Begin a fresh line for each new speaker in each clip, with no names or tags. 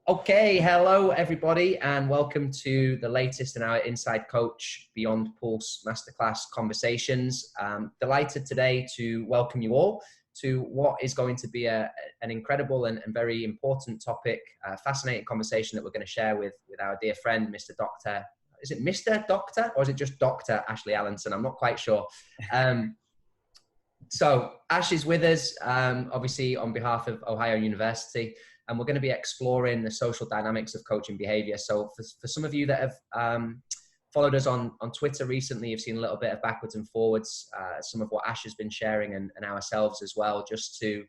Okay, hello everybody, and welcome to the latest in our Inside Coach Beyond Pulse Masterclass conversations. Delighted today to welcome you all to what is going to be an incredible and very important topic, fascinating conversation that we're going to share with our dear friend, Mr. Doctor. Is it Mr. Doctor or is it just Dr. Ashley Allanson? I'm not quite sure. So Ash is with us, obviously on behalf of Ohio University, and we're going to be exploring the social dynamics of coaching behavior. So for some of you that have followed us on Twitter recently, you've seen a little bit of backwards and forwards, some of what Ash has been sharing and ourselves as well, just to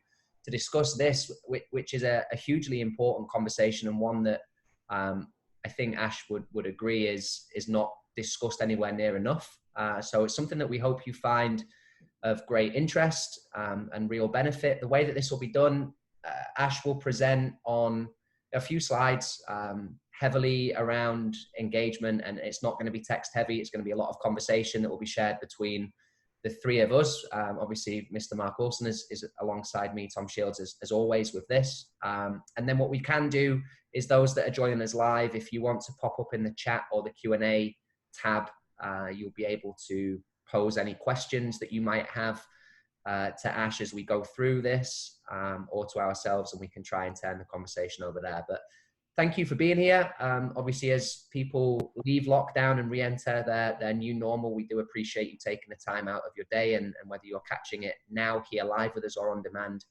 discuss this, which is a hugely important conversation, and one that I think Ash would agree is not discussed anywhere near enough. So it's something that we hope you find of great interest and real benefit. The way that this will be done, Ash will present on a few slides heavily around engagement, and it's not going to be text heavy. It's going to be a lot of conversation that will be shared between the three of us. Obviously, Mr. Mark Wilson is alongside me, Tom Shields, as always with this. And then what we can do is those that are joining us live, if you want to pop up in the chat or the Q&A tab, you'll be able to pose any questions that you might have to Ash as we go through this, or to ourselves, and we can try and turn the conversation over there. But thank you for being here. Obviously, as people leave lockdown and re-enter their new normal, we do appreciate you taking the time out of your day, and whether you're catching it now here live with us or on demand,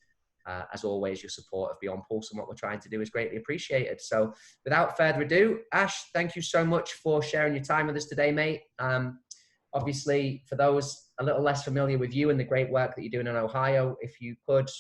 as always, your support of Beyond Pulse and what we're trying to do is greatly appreciated. So without further ado, Ash, thank you so much for sharing your time with us today, mate. Obviously, for those a little less familiar with you and the great work that you're doing in Ohio, if you could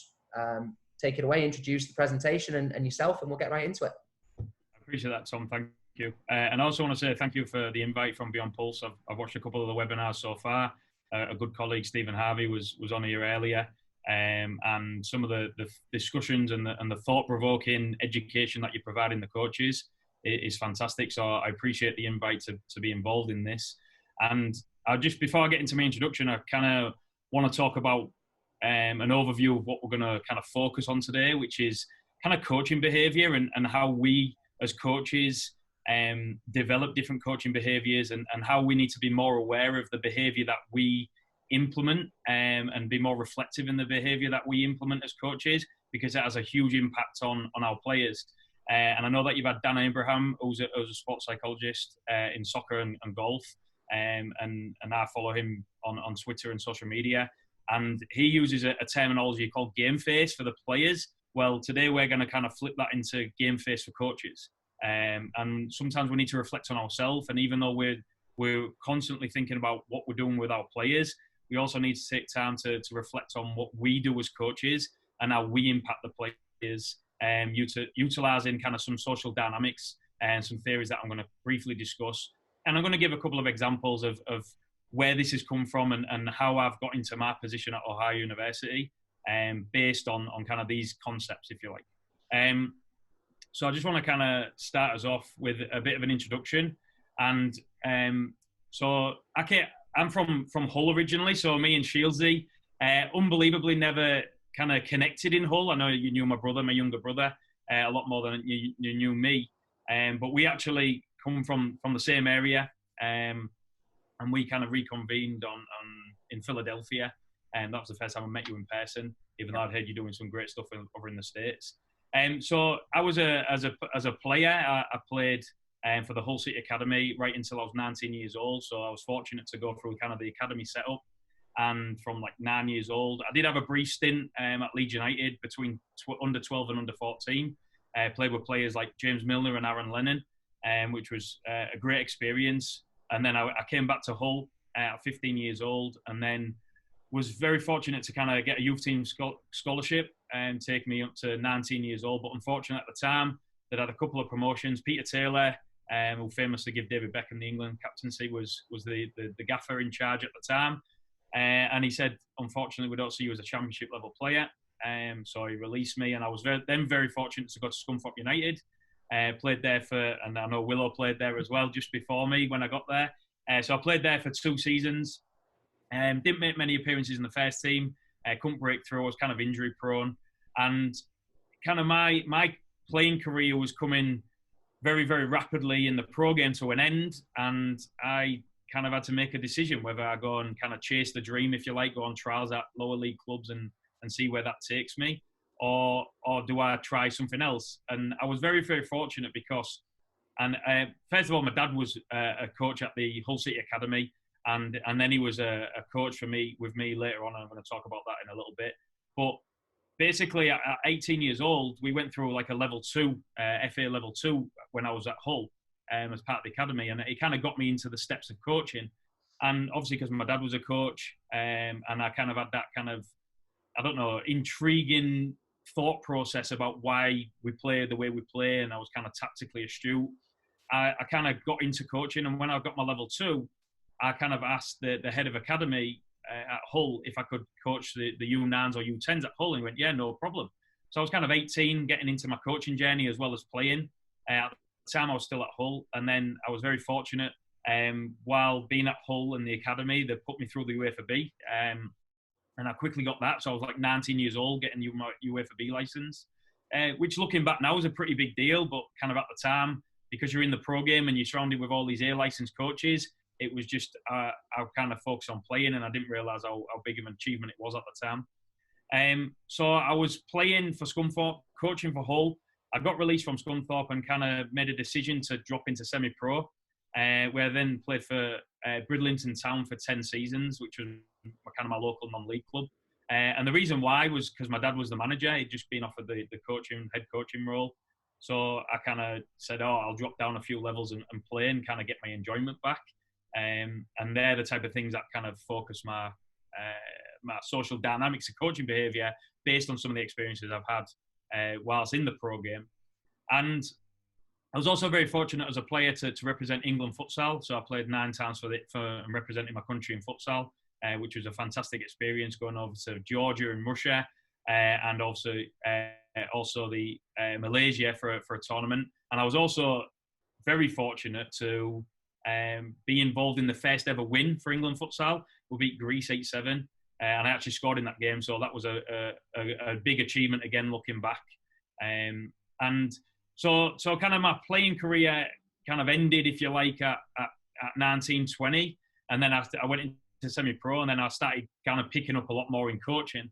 take it away, introduce the presentation and yourself, and we'll get right into it.
I appreciate that, Tom. Thank you. And I also want to say thank you for the invite from Beyond Pulse. I've watched a couple of the webinars so far. A good colleague, Stephen Harvey, was on here earlier. And some of the discussions and the thought-provoking education that you're providing the coaches is fantastic. So I appreciate the invite to be involved in this. And before I get into my introduction, I kind of want to talk about an overview of what we're going to kind of focus on today, which is kind of coaching behavior and how we as coaches develop different coaching behaviors, and how we need to be more aware of the behavior that we implement, and be more reflective in the behavior that we implement as coaches, because it has a huge impact on our players. And I know that you've had Dan Abraham, who's a sports psychologist in soccer and golf. And I follow him on Twitter and social media, and he uses a terminology called game face for the players. Well, today we're going to kind of flip that into game face for coaches, and sometimes we need to reflect on ourselves, and even though we're constantly thinking about what we're doing with our players, we also need to take time to reflect on what we do as coaches and how we impact the players, utilising kind of some social dynamics and some theories that I'm going to briefly discuss. And I'm going to give a couple of examples of where this has come from and how I've got into my position at Ohio University, based on kind of these concepts, if you like. So I just want to kind of start us off with a bit of an introduction. And so I'm from Hull originally, so me and Shieldsy, unbelievably never kind of connected in Hull. I know you knew my younger brother, a lot more than you knew me. But we actually come from the same area, and we kind of reconvened in Philadelphia, and that was the first time I met you in person, even though I'd heard you doing some great stuff over in the States. So I was as a player, I played for the Hull City Academy right until I was 19 years old. So I was fortunate to go through kind of the academy setup, and from like 9 years old, I did have a brief stint at Leeds United between under 12 and under 14. Played with players like James Milner and Aaron Lennon, which was a great experience. And then I came back to Hull at 15 years old, and then was very fortunate to kind of get a youth team scholarship and take me up to 19 years old. But unfortunately at the time, they'd had a couple of promotions. Peter Taylor, who famously gave David Beckham the England captaincy, was the gaffer in charge at the time. And he said, unfortunately, we don't see you as a championship level player. So he released me, and I was very fortunate to go to Scunthorpe United. Played there and I know Willow played there as well just before me when I got there. So I played there for 2 seasons. Didn't make many appearances in the first team. Couldn't break through. I was kind of injury prone. And kind of my playing career was coming very, very rapidly in the pro game to an end, and I kind of had to make a decision whether I go and kind of chase the dream, if you like, go on trials at lower league clubs and see where that takes me, or do I try something else? And I was very, very fortunate because, and first of all, my dad was a coach at the Hull City Academy, and then he was a coach with me later on. I'm going to talk about that in a little bit. But basically, at 18 years old, we went through like a level 2, FA level 2 when I was at Hull as part of the academy, and it kind of got me into the steps of coaching. And obviously, because my dad was a coach, and I kind of had that kind of, I don't know, intriguing thought process about why we play the way we play, and I was kind of tactically astute. I kind of got into coaching, and when I got my level 2, I kind of asked the head of academy at Hull if I could coach the U9s or U10s at Hull, and he went, yeah, no problem. So I was kind of 18, getting into my coaching journey as well as playing. At the time, I was still at Hull, and then I was very fortunate. While being at Hull and the academy, they put me through the UEFA B, and I quickly got that. So I was like 19 years old, getting my UEFA B license, which looking back now is a pretty big deal, but kind of at the time, because you're in the pro game and you're surrounded with all these A licensed coaches, it was just I kind of focused on playing, and I didn't realise how big of an achievement it was at the time. So I was playing for Scunthorpe, coaching for Hull. I got released from Scunthorpe and kind of made a decision to drop into semi-pro, where I then played for Bridlington Town for 10 seasons, which was kind of my local non-league club. And the reason why was because my dad was the manager. He'd just been offered the head coaching role. So I kind of said, I'll drop down a few levels and play and kind of get my enjoyment back. And they're the type of things that kind of focus my social dynamics of coaching behaviour based on some of the experiences I've had whilst in the pro game. And I was also very fortunate as a player to represent England futsal. So I played 9 times for representing my country in futsal, which was a fantastic experience, going over to Georgia and Russia, and also the Malaysia for a tournament. And I was also very fortunate to be involved in the first ever win for England futsal. We beat Greece 8-7, and I actually scored in that game. So that was a big achievement again, looking back. And so kind of my playing career kind of ended, if you like, at 19, 20. And then I went into semi-pro, and then I started kind of picking up a lot more in coaching,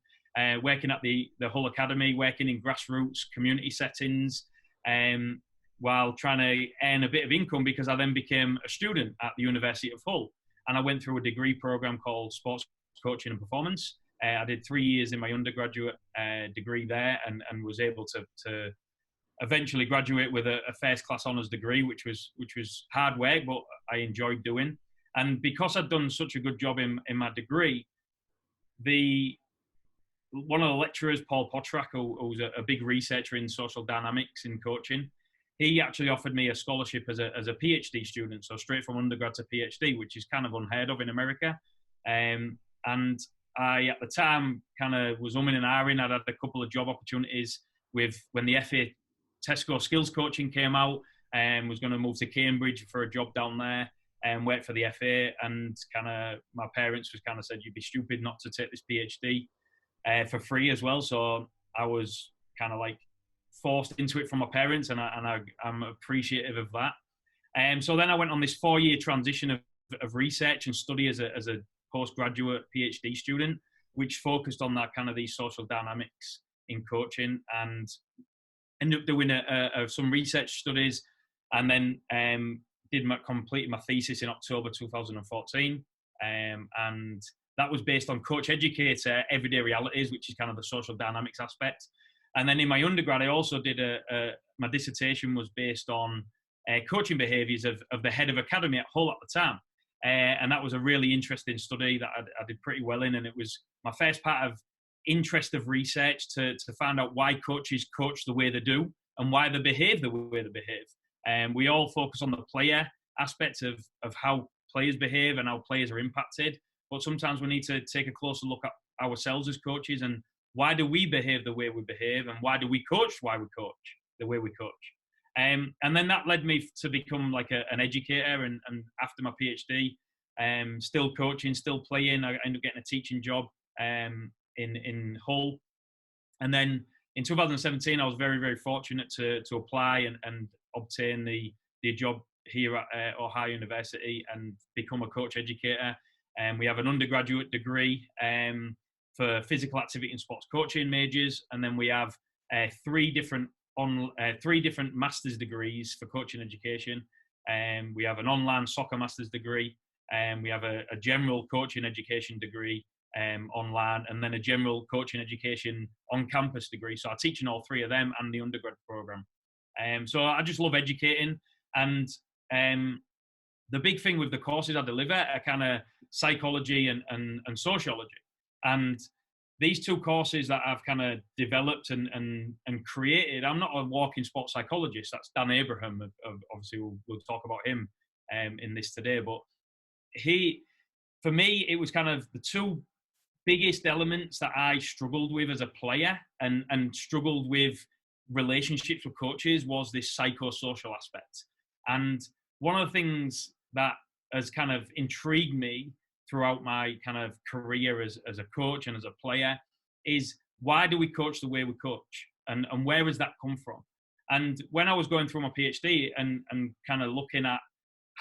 working at the Hull Academy, working in grassroots community settings, while trying to earn a bit of income, because I then became a student at the University of Hull. And I went through a degree program called Sports Coaching and Performance. I did 3 years in my undergraduate degree there, and was able to eventually graduate with a first class honours degree, which was hard work, but I enjoyed doing. And because I'd done such a good job in my degree, one of the lecturers, Paul Potrak, who was a big researcher in social dynamics in coaching, he actually offered me a scholarship as a PhD student, so straight from undergrad to PhD, which is kind of unheard of in America. And I, at the time, kind of was umming and ahhing. I'd had a couple of job opportunities when the FA Tesco skills coaching came out, and was going to move to Cambridge for a job down there and work for the FA. And kind of my parents was kind of said, you'd be stupid not to take this PhD for free as well. So I was kind of like forced into it from my parents, and I'm appreciative of that. So then I went on this 4-year transition of research and study as a postgraduate PhD student, which focused on that kind of these social dynamics in coaching, and ended up doing some research studies, and then completed my thesis in October 2014, and that was based on Coach Educator Everyday Realities, which is kind of the social dynamics aspect. And then in my undergrad, I also did my dissertation was based on coaching behaviours of the head of academy at Hull at the time. And that was a really interesting study that I did pretty well in. And it was my first part of interest of research to find out why coaches coach the way they do and why they behave the way they behave. And we all focus on the player aspect of how players behave and how players are impacted. But sometimes we need to take a closer look at ourselves as coaches, and why do we behave the way we behave, and why do we coach the way we coach. And then that led me to become like an educator, and after my PhD, still coaching, still playing. I ended up getting a teaching job in Hull. And then in 2017, I was very, very fortunate to apply and obtain the job here at Ohio University and become a coach educator. And we have an undergraduate degree for physical activity and sports coaching majors, and then we have three different master's degrees for coaching education. We have an online soccer master's degree, and we have a general coaching education degree online, and then a general coaching education on campus degree. So I teach in all three of them and the undergrad program. So I just love educating, and the big thing with the courses I deliver are kind of psychology and sociology. And these two courses that I've kind of developed and created, I'm not a walking sports psychologist. That's Dan Abraham. Obviously, we'll talk about him in this today. But for me, it was kind of the two biggest elements that I struggled with as a player and struggled with relationships with coaches was this psychosocial aspect. And one of the things that has kind of intrigued me throughout my kind of career as a coach and as a player is, why do we coach the way we coach? And where has that come from? And when I was going through my PhD and kind of looking at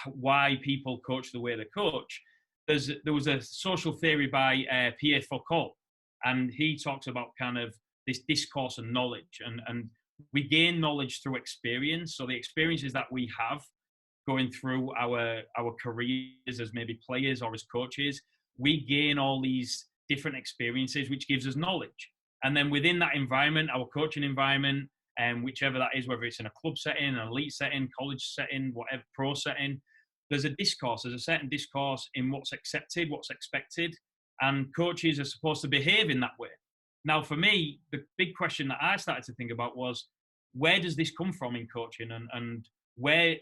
why people coach the way they coach, there was a social theory by Pierre Foucault, and he talks about kind of this discourse and knowledge, and we gain knowledge through experience. So the experiences that we have going through our careers as maybe players or as coaches, we gain all these different experiences, which gives us knowledge. And then within that environment, our coaching environment, and whichever that is, whether it's in a club setting, an elite setting, college setting, whatever, pro setting, there's a certain discourse in what's accepted, what's expected, and coaches are supposed to behave in that way. Now, for me, the big question that I started to think about was, where does this come from in coaching, and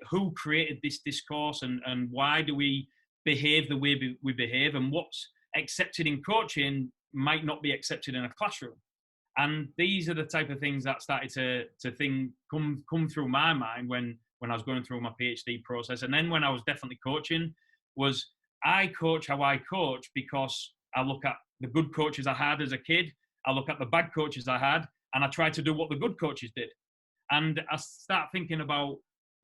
who created this discourse, and why do we behave the way we behave, and what's accepted in coaching might not be accepted in a classroom. And these are the type of things that started to come through my mind when I was going through my PhD process. And then when I was definitely coaching, was I coach how I coach because I look at the good coaches I had as a kid, I look at the bad coaches I had, and I try to do what the good coaches did. And I start thinking about,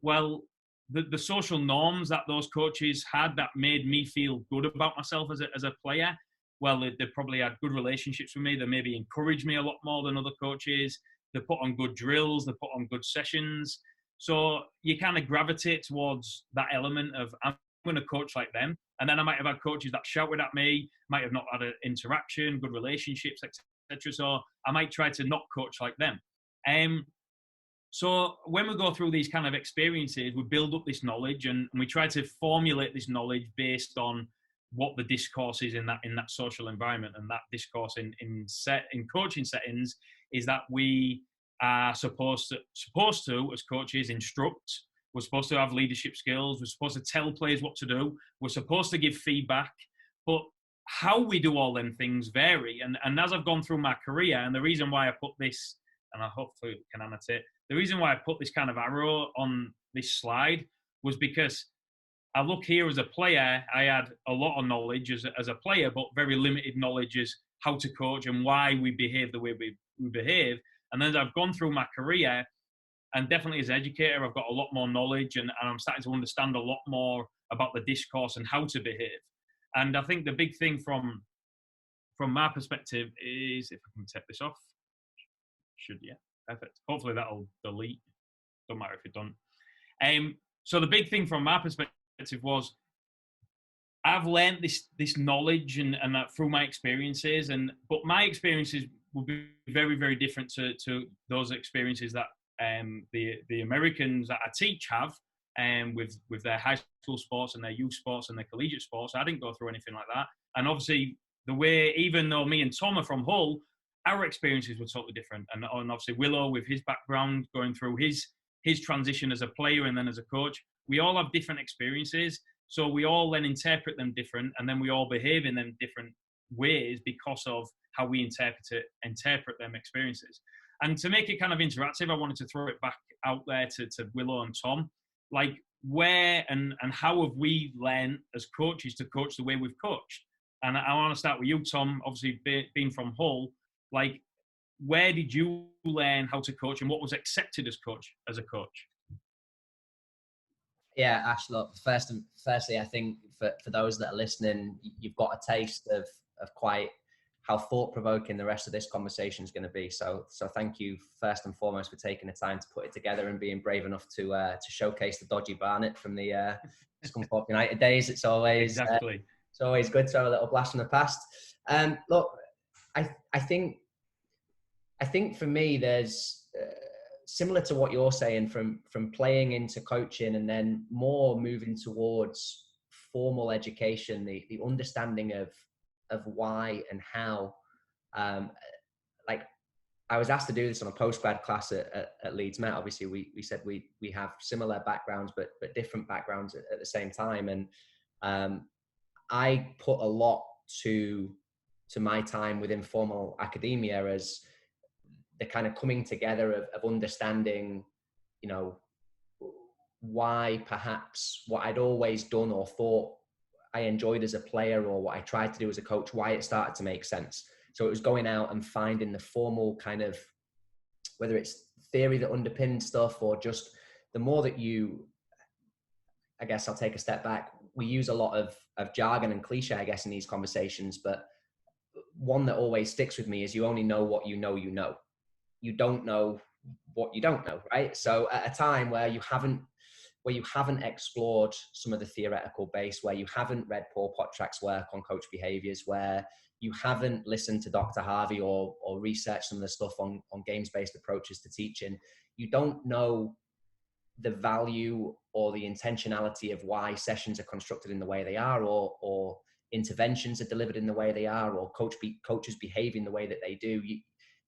well, the social norms that those coaches had that made me feel good about myself as a player. Well, they probably had good relationships with me. They maybe encouraged me a lot more than other coaches. They put on good drills. They put on good sessions. So you kind of gravitate towards that element of, I'm going to coach like them. And then I might have had coaches that shouted at me, might have not had an interaction, good relationships, etc. So I might try to not coach like them. So when we go through these kind of experiences, we build up this knowledge, and we try to formulate this knowledge based on what the discourse is in that social environment. And that discourse in coaching settings is that we are supposed to as coaches instruct. We're supposed to have leadership skills. We're supposed to tell players what to do. We're supposed to give feedback. But how we do all them things vary. And as I've gone through my career, and the reason why I put this, and I hopefully can annotate, the reason why I put this kind of arrow on this slide was because I look here as a player, I had a lot of knowledge as a player, but very limited knowledge as how to coach and why we behave the way we behave. And then as I've gone through my career, and definitely as an educator, I've got a lot more knowledge, and I'm starting to understand a lot more about the discourse and how to behave. And I think the big thing from my perspective is, if I can take this off, yeah, perfect. Hopefully that'll delete. Don't matter if it don't. So the big thing from my perspective was, I've learned this knowledge and through my experiences, but my experiences will be very, very different to those experiences that the Americans that I teach have, with their high school sports and their youth sports and their collegiate sports. I didn't go through anything like that. And obviously, the way, even though me and Tom are from Hull, our experiences were totally different. And obviously Willow, with his background, going through his transition as a player and then as a coach, we all have different experiences. So we all then interpret them different, and then we all behave in them different ways because of how we interpret them experiences. And to make it kind of interactive, I wanted to throw it back out there to Willow and Tom. Like, where and how have we learned as coaches to coach the way we've coached? And I want to start with you, Tom, obviously being from Hull. Like, where did you learn how to coach, and what was accepted as a coach?
Yeah, Ash, look, firstly, I think for those that are listening, you've got a taste of quite how thought-provoking the rest of this conversation is going to be. So thank you first and foremost for taking the time to put it together and being brave enough to showcase the dodgy Barnet from the Scunthorpe United days. It's always
Exactly.
It's always good to have a little blast from the past. Look, I think for me, there's similar to what you're saying, from playing into coaching and then more moving towards formal education, the understanding of why and how. Like, I was asked to do this on a postgrad class at Leeds Met. Obviously, we said we have similar backgrounds, but different backgrounds at the same time. And I put a lot to my time within formal academia as the kind of coming together of understanding, you know, why perhaps what I'd always done or thought I enjoyed as a player, or what I tried to do as a coach, why it started to make sense. So it was going out and finding the formal kind of, whether it's theory that underpins stuff, or just the more that you, I guess I'll take a step back. We use a lot of jargon and cliche, I guess, in these conversations, but one that always sticks with me is you only know what you know. You don't know what you don't know, right? So at a time where you haven't explored some of the theoretical base, where you haven't read Paul Potrak's work on coach behaviors, where you haven't listened to Dr. Harvey or researched some of the stuff on games-based approaches to teaching, you don't know the value or the intentionality of why sessions are constructed in the way they are, or interventions are delivered in the way they are, or coaches behaving the way that they do.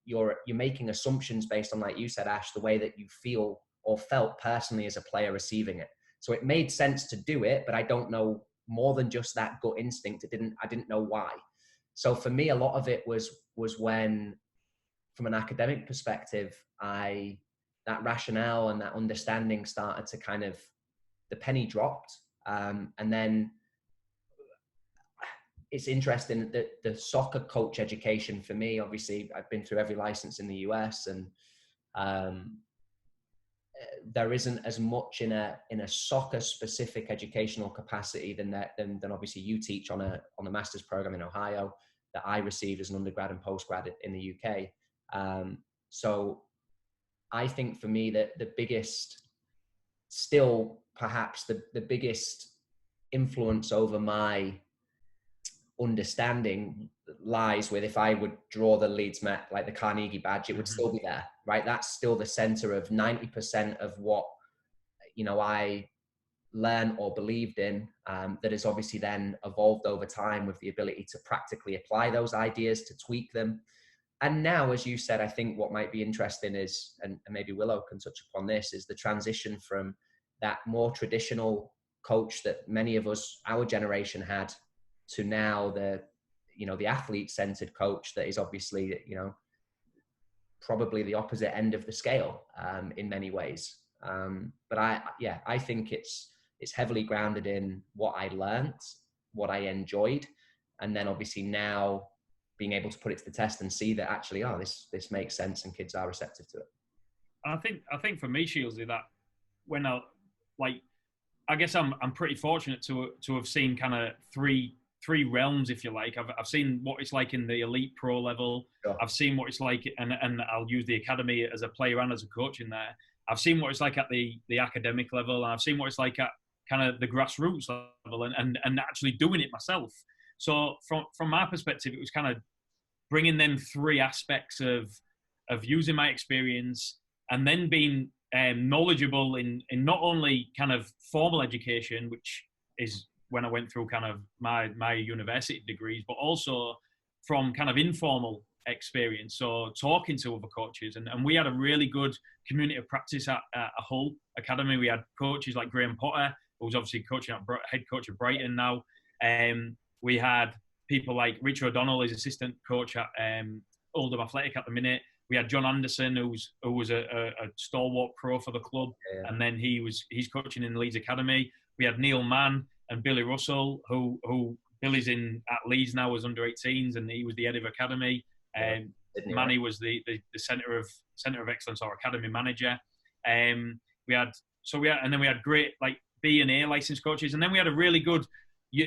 You're making assumptions based on, like you said, Ash, the way that you feel or felt personally as a player receiving it. So it made sense to do it, but I don't know more than just that gut instinct. I didn't know why. So for me, a lot of it was when, from an academic perspective, that rationale and that understanding started to kind of, the penny dropped. And then it's interesting that the soccer coach education for me, obviously I've been through every license in the US, and there isn't as much in a soccer specific educational capacity than obviously you teach on a master's program in Ohio that I received as an undergrad and postgrad in the UK. So I think for me that the biggest, still perhaps the biggest influence over my understanding lies with, if I would draw the Leeds Met, like the Carnegie badge, it would still be there, right? That's still the center of 90% of what, I learned or believed in, that has obviously then evolved over time with the ability to practically apply those ideas, to tweak them. And now, as you said, I think what might be interesting is, and maybe Willow can touch upon this, is the transition from that more traditional coach that many of us, our generation, had, to now the athlete-centered coach that is obviously, probably the opposite end of the scale in many ways. But I think it's heavily grounded in what I learned, what I enjoyed, and then obviously now being able to put it to the test and see that actually, this makes sense and kids are receptive to it.
I think for me, Shieldsy, that when I guess I'm pretty fortunate to have seen kind of three realms, if you like. I've seen what it's like in the elite pro level. Sure. I've seen what it's like, and I'll use the academy as a player and as a coach in there. I've seen what it's like at the academic level, and I've seen what it's like at kind of the grassroots level, and actually doing it myself. So from my perspective, it was kind of bringing them three aspects of using my experience, and then being knowledgeable in not only kind of formal education, which is when I went through kind of my university degrees, but also from kind of informal experience. So talking to other coaches, and we had a really good community of practice at Hull Academy. We had coaches like Graham Potter, who's obviously head coach of Brighton now. We had people like Richard O'Donnell, his assistant coach at Oldham Athletic at the minute. We had John Anderson, who was a stalwart pro for the club, and then he's coaching in the Leeds Academy. We had Neil Mann and Billy Russell, who Billy's at Leeds now as under-18s, and he was the head of academy.
Sydney,
Manny
right?
was the centre of excellence or academy manager. We had and then we had great like B and A licensed coaches, and then we had a really good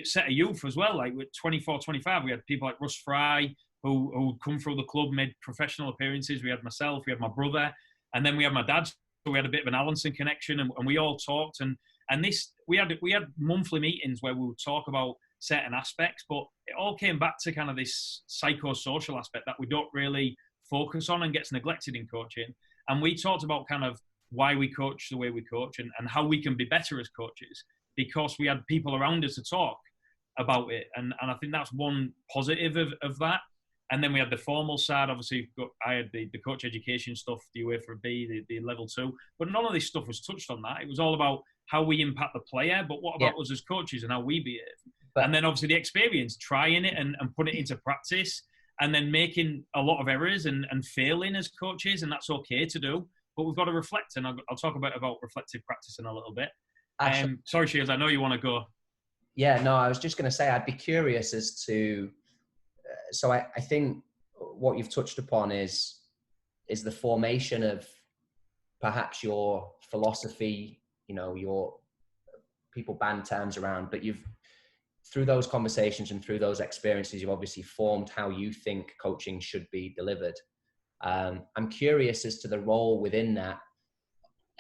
set of youth as well. Like with 24, 25, we had people like Russ Fry who come through the club, made professional appearances. We had myself, we had my brother, and then we had my dad. So we had a bit of an Allanson connection, and we all talked. And this we had monthly meetings where we would talk about certain aspects, but it all came back to kind of this psychosocial aspect that we don't really focus on and gets neglected in coaching. And we talked about kind of why we coach the way we coach and how we can be better as coaches because we had people around us to talk about it. And I think that's one positive of that. And then we had the formal side. Obviously, I had the coach education stuff, the UEFA B, the level 2. But none of this stuff was touched on that. It was all about how we impact the player, but what about us as coaches and how we behave? And then obviously the experience, trying it and putting it into practice and then making a lot of errors and failing as coaches. And that's okay to do. But we've got to reflect. And I'll talk about reflective practice in a little bit. Sorry, Shields, I know you want to go.
Yeah, no, I was just going to say, I'd be curious as to, so I think what you've touched upon is the formation of perhaps your philosophy, your people ban terms around, but through those conversations and through those experiences, you've obviously formed how you think coaching should be delivered. I'm curious as to the role within that,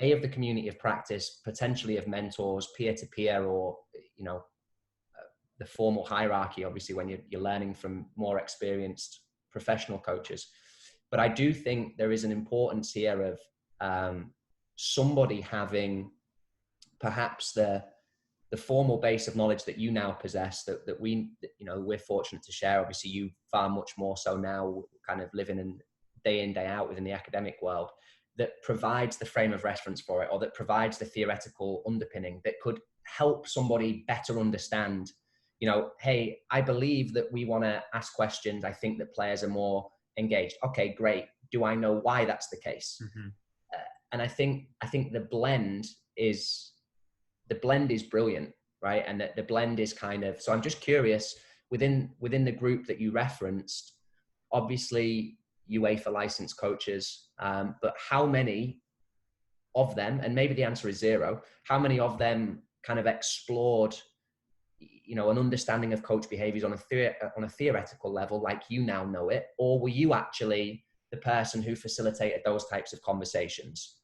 of the community of practice, potentially of mentors, peer-to-peer, or, the formal hierarchy, obviously, when you're learning from more experienced professional coaches. But I do think there is an importance here of somebody having perhaps the formal base of knowledge that you now possess, that we're fortunate to share. Obviously, you far much more so now, kind of living in, day out within the academic world, that provides the frame of reference for it, or that provides the theoretical underpinning that could help somebody better understand, hey, I believe that we want to ask questions. I think that players are more engaged. Okay, great. Do I know why that's the case? Mm-hmm. And I think the blend is brilliant, right? And that the blend is kind of, so I'm just curious, within the group that you referenced, obviously UEFA licensed coaches, but how many of them, and maybe the answer is zero, how many of them kind of explored, an understanding of coach behaviors on a theoretical level, like you now know it, or were you actually the person who facilitated those types of conversations?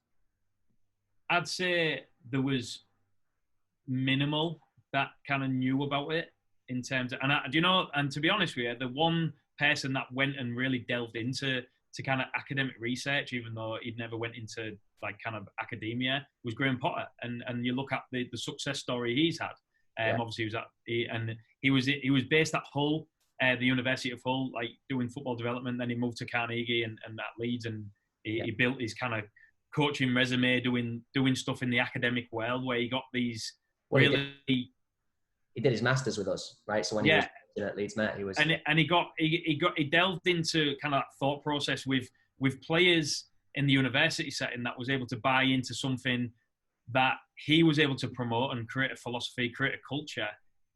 I'd say there was minimal that kind of knew about it in terms of, and to be honest with you, the one person that went and really delved into kind of academic research, even though he'd never went into like kind of academia, was Graham Potter. And you look at the success story he's had. Obviously he was based at Hull, the University of Hull, like doing football development. Then he moved to Carnegie and at Leeds, and he built his kind of coaching resume, doing stuff in the academic world, where he got these he
did his masters with us, right? So when he was at Leeds Met, he was,
and he delved into kind of that thought process with players in the university setting that was able to buy into something that he was able to promote and create a philosophy, create a culture.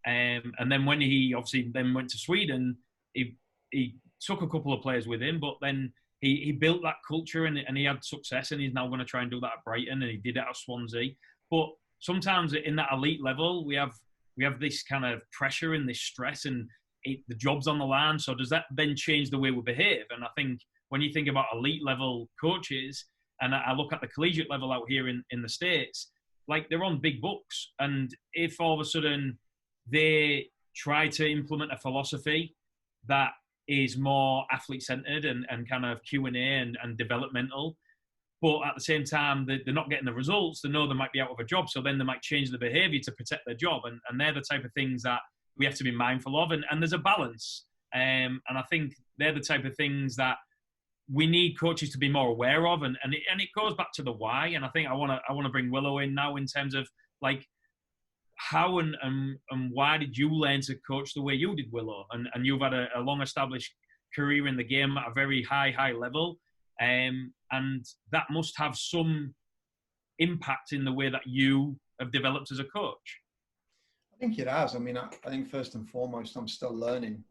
And then when he obviously then went to Sweden, he took a couple of players with him, but then he built that culture and he had success, and he's now going to try and do that at Brighton, and he did it at Swansea. But sometimes in that elite level, we have this kind of pressure and this stress, and the job's on the line. So does that then change the way we behave? And I think when you think about elite level coaches, and I look at the collegiate level out here in the States, like they're on big books. And if all of a sudden they try to implement a philosophy that is more athlete-centered and kind of Q&A and developmental, but at the same time, they're not getting the results, they know they might be out of a job, so then they might change the behaviour to protect their job. And they're the type of things that we have to be mindful of. And there's a balance. And I think they're the type of things that we need coaches to be more aware of, and it goes back to the why. And I think I want to bring Willow in now in terms of like how and why did you learn to coach the way you did, Willow? And you've had a long established career in the game at a very high level, and that must have some impact in the way that you have developed as a coach.
I think it has. I mean, I think first and foremost, I'm still learning.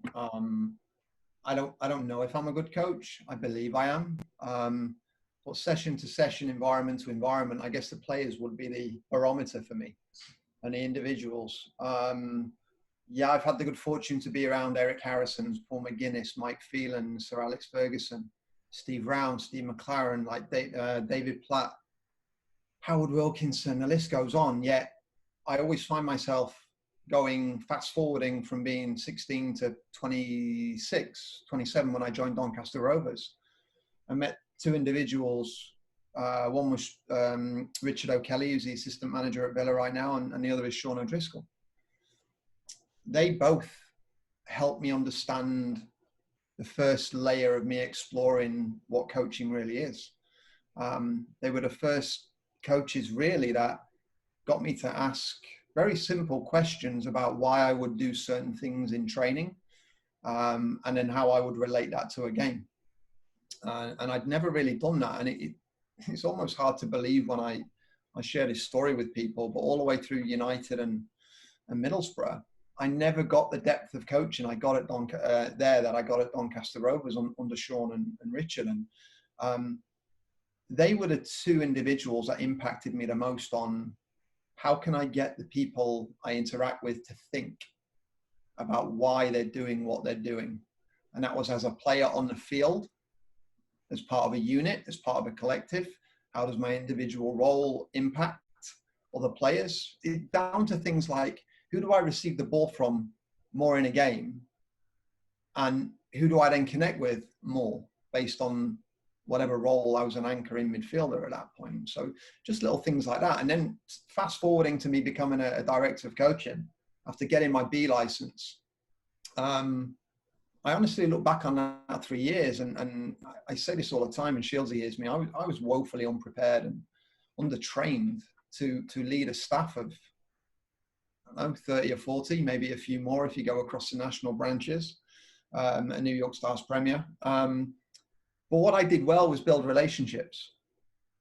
I don't know if I'm a good coach. I believe I am. But session to session, environment to environment, I guess the players would be the barometer for me, and the individuals. Yeah, I've had the good fortune to be around Eric Harrison, Paul McGuinness, Mike Phelan, Sir Alex Ferguson, Steve Round, Steve McLaren, like David Platt, Howard Wilkinson, the list goes on. Yet I always find myself going fast forwarding from being 16 to 26, 27 when I joined Doncaster Rovers. I met two individuals. One was Richard O'Kelly, who's the assistant manager at Villa right now, and the other is Sean O'Driscoll. They both helped me understand the first layer of me exploring what coaching really is. They were the first coaches really that got me to ask very simple questions about why I would do certain things in training, and then how I would relate that to a game. And I'd never really done that. And it's almost hard to believe when I share this story with people, but all the way through United and Middlesbrough, I never got the depth of coaching I got at that I got at Doncaster Rovers under Sean and Richard. And they were the two individuals that impacted me the most on how can I get the people I interact with to think about why they're doing what they're doing. And that was as a player on the field, as part of a unit, as part of a collective. How does my individual role impact other players? Down to things like, who do I receive the ball from more in a game? And who do I then connect with more based on whatever role I was an anchor in midfielder at that point? So just little things like that. And then fast forwarding to me becoming a director of coaching after getting my B license. I honestly look back on that 3 years, and I say this all the time, and Shieldsy hears me. I was woefully unprepared and undertrained to lead a staff of, I don't know, 30 or 40, maybe a few more if you go across the national branches, a New York Stars Premier. But what I did well was build relationships.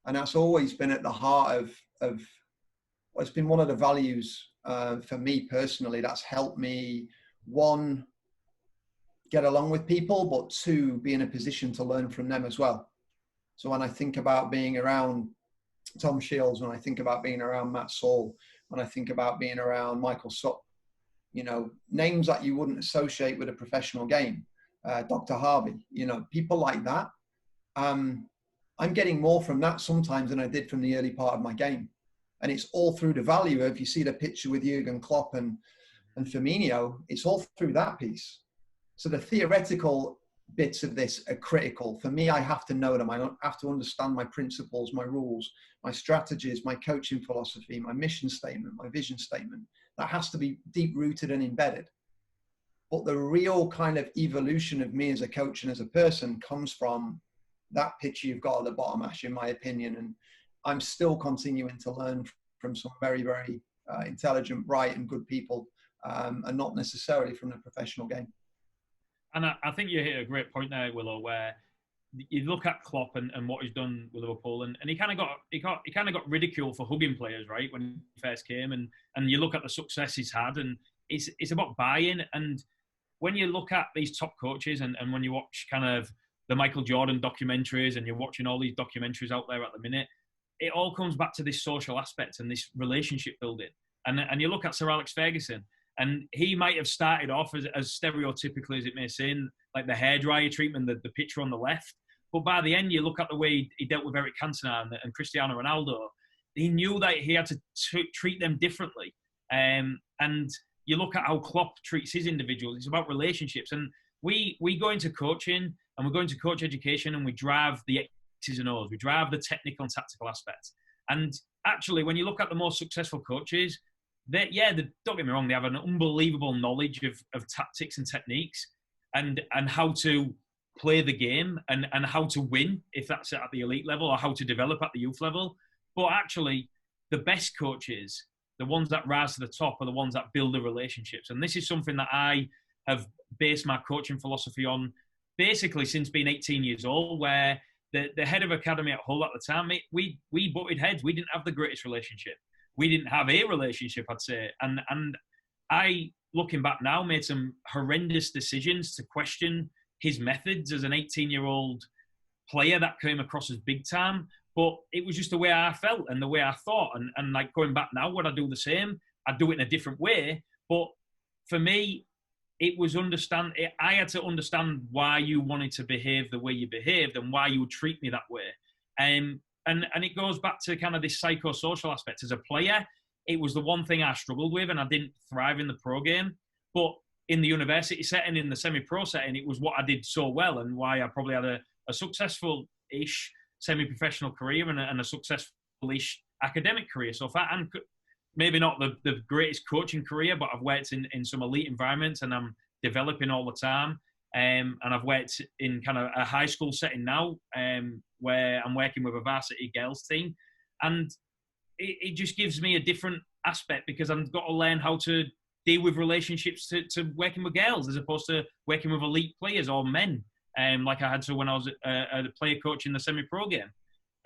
And that's always been at the heart of what's been one of the values for me personally that's helped me, one, get along with people, but two, be in a position to learn from them as well. So when I think about being around Tom Shields, when I think about being around Matt Saul, when I think about being around Michael Supp, you know, names that you wouldn't associate with a professional game, Dr. Harvey, you know, people like that. I'm getting more from that sometimes than I did from the early part of my game. And it's all through the value of, you see the picture with Jurgen Klopp and Firmino, it's all through that piece. So the theoretical bits of this are critical. For me, I have to know them. I don't have to understand my principles, my rules, my strategies, my coaching philosophy, my mission statement, my vision statement. That has to be deep rooted and embedded. But the real kind of evolution of me as a coach and as a person comes from that picture you've got at the bottom, Ash, in my opinion. And I'm still continuing to learn from some very, very intelligent, bright and good people, and not necessarily from the professional game.
And I think you hit a great point there, Willow, where you look at Klopp and what he's done with Liverpool, and he kind of got ridiculed for hugging players, right, when he first came, and you look at the success he's had, and it's about buy-in. And when you look at these top coaches, and when you watch kind of the Michael Jordan documentaries, and you're watching all these documentaries out there at the minute, it all comes back to this social aspect and this relationship building. And you look at Sir Alex Ferguson, and he might have started off as stereotypically as it may seem, like the hairdryer treatment, the picture on the left. But by the end, you look at the way he dealt with Eric Cantona and Cristiano Ronaldo, he knew that he had to treat them differently. And you look at how Klopp treats his individuals, it's about relationships. And we go into coaching, and we go into coach education, and we drive the X's and O's. We drive the technical and tactical aspects. And actually, when you look at the most successful coaches, don't get me wrong, they have an unbelievable knowledge of tactics and techniques and how to play the game and how to win, if that's at the elite level, or how to develop at the youth level. But actually, the best coaches, the ones that rise to the top, are the ones that build the relationships. And this is something that I have based my coaching philosophy on basically since being 18 years old, where the head of academy at Hull at the time, we butted heads. We didn't have the greatest relationship. We didn't have a relationship, I'd say. And I, looking back now, made some horrendous decisions to question his methods as an 18-year-old player that came across as big time, but it was just the way I felt and the way I thought. And like going back now, would I do the same? I'd do it in a different way. But for me, it was I had to understand why you wanted to behave the way you behaved and why you would treat me that way. And it goes back to kind of this psychosocial aspect. As a player, it was the one thing I struggled with, and I didn't thrive in the pro game. But in the university setting, in the semi-pro setting, it was what I did so well and why I probably had a successful-ish semi-professional career and a successful-ish academic career so far. And maybe not the greatest coaching career, but I've worked in some elite environments and I'm developing all the time. And I've worked in kind of a high school setting now where I'm working with a varsity girls team. And it just gives me a different aspect because I've got to learn how to deal with relationships to working with girls as opposed to working with elite players or men, like I had to when I was a player coach in the semi-pro game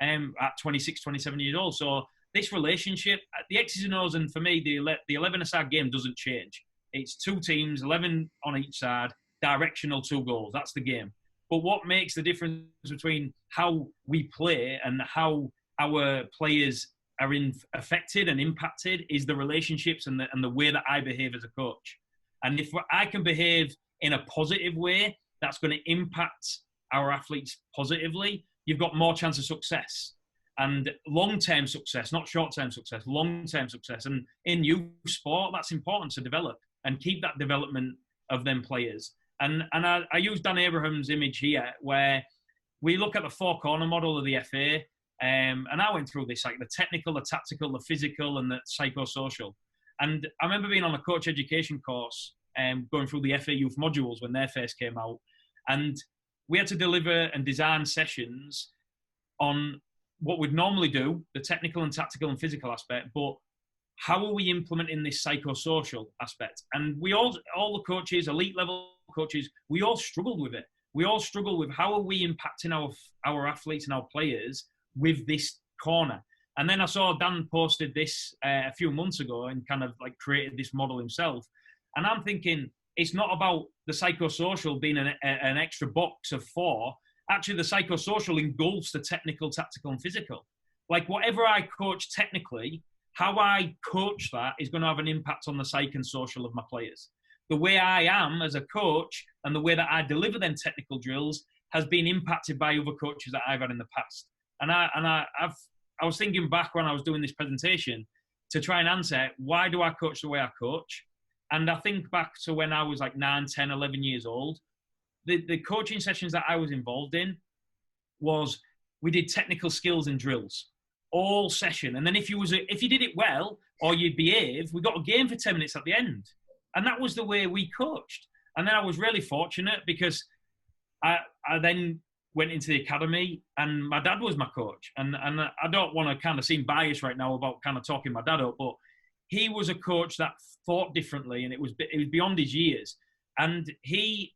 at 26, 27 years old. So this relationship, the X's and O's, and for me, the 11-a-side game doesn't change. It's two teams, 11 on each side, directional 2 goals. That's the game. But what makes the difference between how we play and how our players are affected and impacted is the relationships and the way that I behave as a coach. And if I can behave in a positive way, that's going to impact our athletes positively, you've got more chance of success. And long-term success, not short-term success, long-term success. And in youth sport, that's important to develop and keep that development of them players. And I use Dan Abraham's image here where we look at the 4-corner model of the FA. And I went through this, like the technical, the tactical, the physical, and the psychosocial. And I remember being on a coach education course going through the FA youth modules when they first came out. And we had to deliver and design sessions on what we'd normally do, the technical and tactical and physical aspect, but how are we implementing this psychosocial aspect? And we all the coaches, elite level coaches, we all struggled with it. We all struggle with how are we impacting our athletes and our players with this corner. And then I saw Dan posted this a few months ago and kind of like created this model himself. And I'm thinking, it's not about the psychosocial being an extra box of 4. Actually, the psychosocial engulfs the technical, tactical, and physical. Like whatever I coach technically, how I coach that is going to have an impact on the psych and social of my players. The way I am as a coach and the way that I deliver them technical drills has been impacted by other coaches that I've had in the past. And I was thinking back when I was doing this presentation to try and answer, why do I coach the way I coach? And I think back to when I was like 9, 10, 11 years old. The coaching sessions that I was involved in was we did technical skills and drills all session. And then if you did it well or you behaved, we got a game for 10 minutes at the end. And that was the way we coached. And then I was really fortunate because I then went into the academy and my dad was my coach. And I don't want to kind of seem biased right now about kind of talking my dad up, but he was a coach that thought differently and it was beyond his years. And he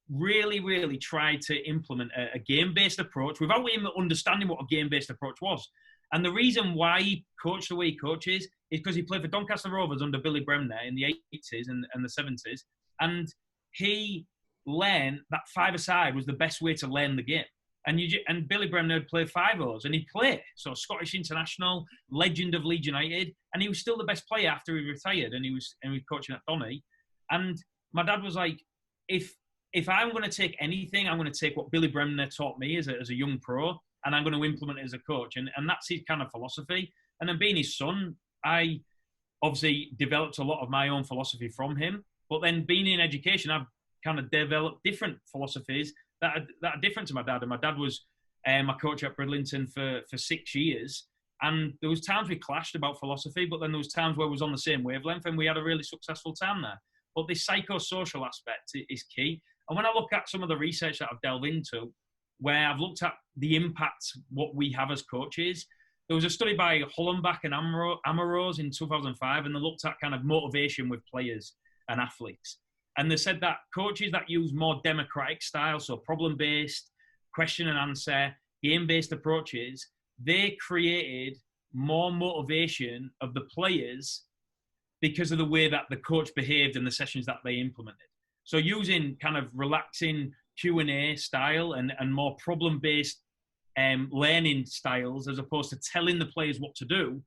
really, really tried to implement a game-based approach without him understanding what a game-based approach was. And the reason why he coached the way he coaches is because he played for Doncaster Rovers under Billy Bremner in the 80s and the 70s. And he learned that 5-a-side was the best way to learn the game. And Billy Bremner had played 5-0s and he'd play. So Scottish international, legend of Leeds United. And he was still the best player after he retired and he was coaching at Donny. And my dad was like, if I'm going to take anything, I'm going to take what Billy Bremner taught me as a young pro and I'm going to implement it as a coach. And that's his kind of philosophy. And then being his son, I obviously developed a lot of my own philosophy from him. But then being in education, I've kind of developed different philosophies that are different to my dad. And my dad was my coach at Bridlington for 6 years. And there was times we clashed about philosophy, but then there was times where we was on the same wavelength and we had a really successful time there. But this psychosocial aspect is key. And when I look at some of the research that I've delved into, where I've looked at the impact what we have as coaches, there was a study by Hollenbach and Amoros in 2005, and they looked at kind of motivation with players and athletes. And they said that coaches that use more democratic style, so problem-based, question and answer, game-based approaches, they created more motivation of the players because of the way that the coach behaved in the sessions that they implemented. So using kind of relaxing Q&A style and more problem-based learning styles, as opposed to telling the players what to do,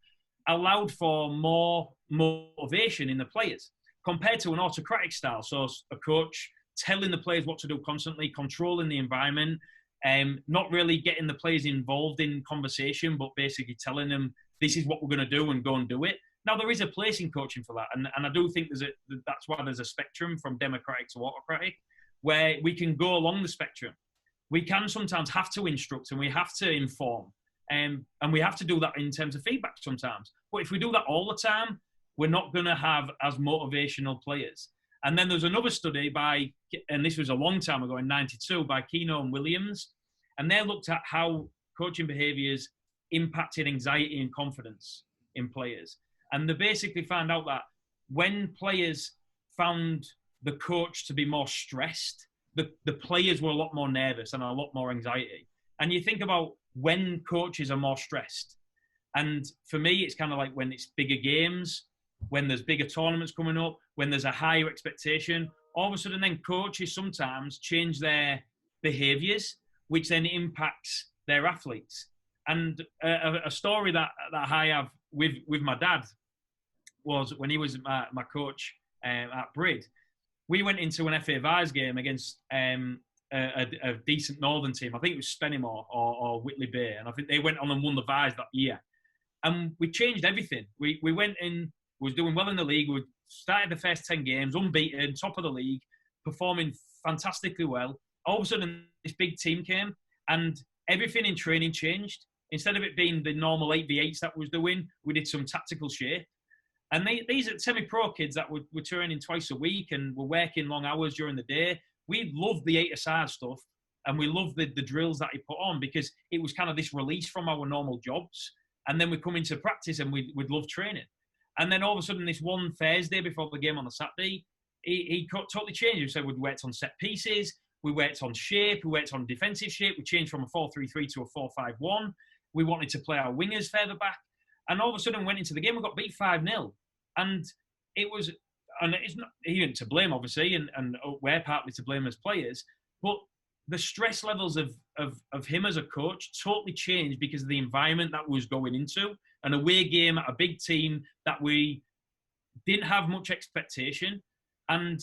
allowed for more motivation in the players compared to an autocratic style. So a coach telling the players what to do constantly, controlling the environment, not really getting the players involved in conversation, but basically telling them this is what we're going to do and go and do it. Now, there is a place in coaching for that. And I do think that's why there's a spectrum from democratic to autocratic, where we can go along the spectrum. We can sometimes have to instruct and we have to inform. And we have to do that in terms of feedback sometimes. But if we do that all the time, we're not going to have as motivational players. And then there's another study and this was a long time ago in '92, by Keno and Williams. And they looked at how coaching behaviours impacted anxiety and confidence in players. And they basically found out that when players found the coach to be more stressed, the players were a lot more nervous and a lot more anxiety. And you think about when coaches are more stressed. And for me, it's kind of like when it's bigger games, when there's bigger tournaments coming up, when there's a higher expectation, all of a sudden then coaches sometimes change their behaviours, which then impacts their athletes. And a story that I have with my dad was when he was my coach at Brid. We went into an FA Vise game against a decent Northern team. I think it was Spennymoor or Whitley Bay. And I think they went on and won the Vise that year. And we changed everything. We went in, was doing well in the league. We started the first 10 games, unbeaten, top of the league, performing fantastically well. All of a sudden, this big team came and everything in training changed. Instead of it being the normal 8v8s that we was doing, we did some tactical shape. And these are semi-pro kids that were training twice a week and were working long hours during the day. We loved the 8-a-side stuff and we loved the drills that he put on because it was kind of this release from our normal jobs. And then we come into practice and we'd love training. And then all of a sudden, this one Thursday before the game on the Saturday, he totally changed. He said we worked on set pieces, we worked on shape, we worked on defensive shape. We changed from a 4-3-3 to a 4-5-1. We wanted to play our wingers further back. And all of a sudden, we went into the game, we got beat 5-0. And it was, and it's not, he isn't to blame, obviously, and we're partly to blame as players, but the stress levels of him as a coach totally changed because of the environment that was going into. An away game at a big team that we didn't have much expectation. And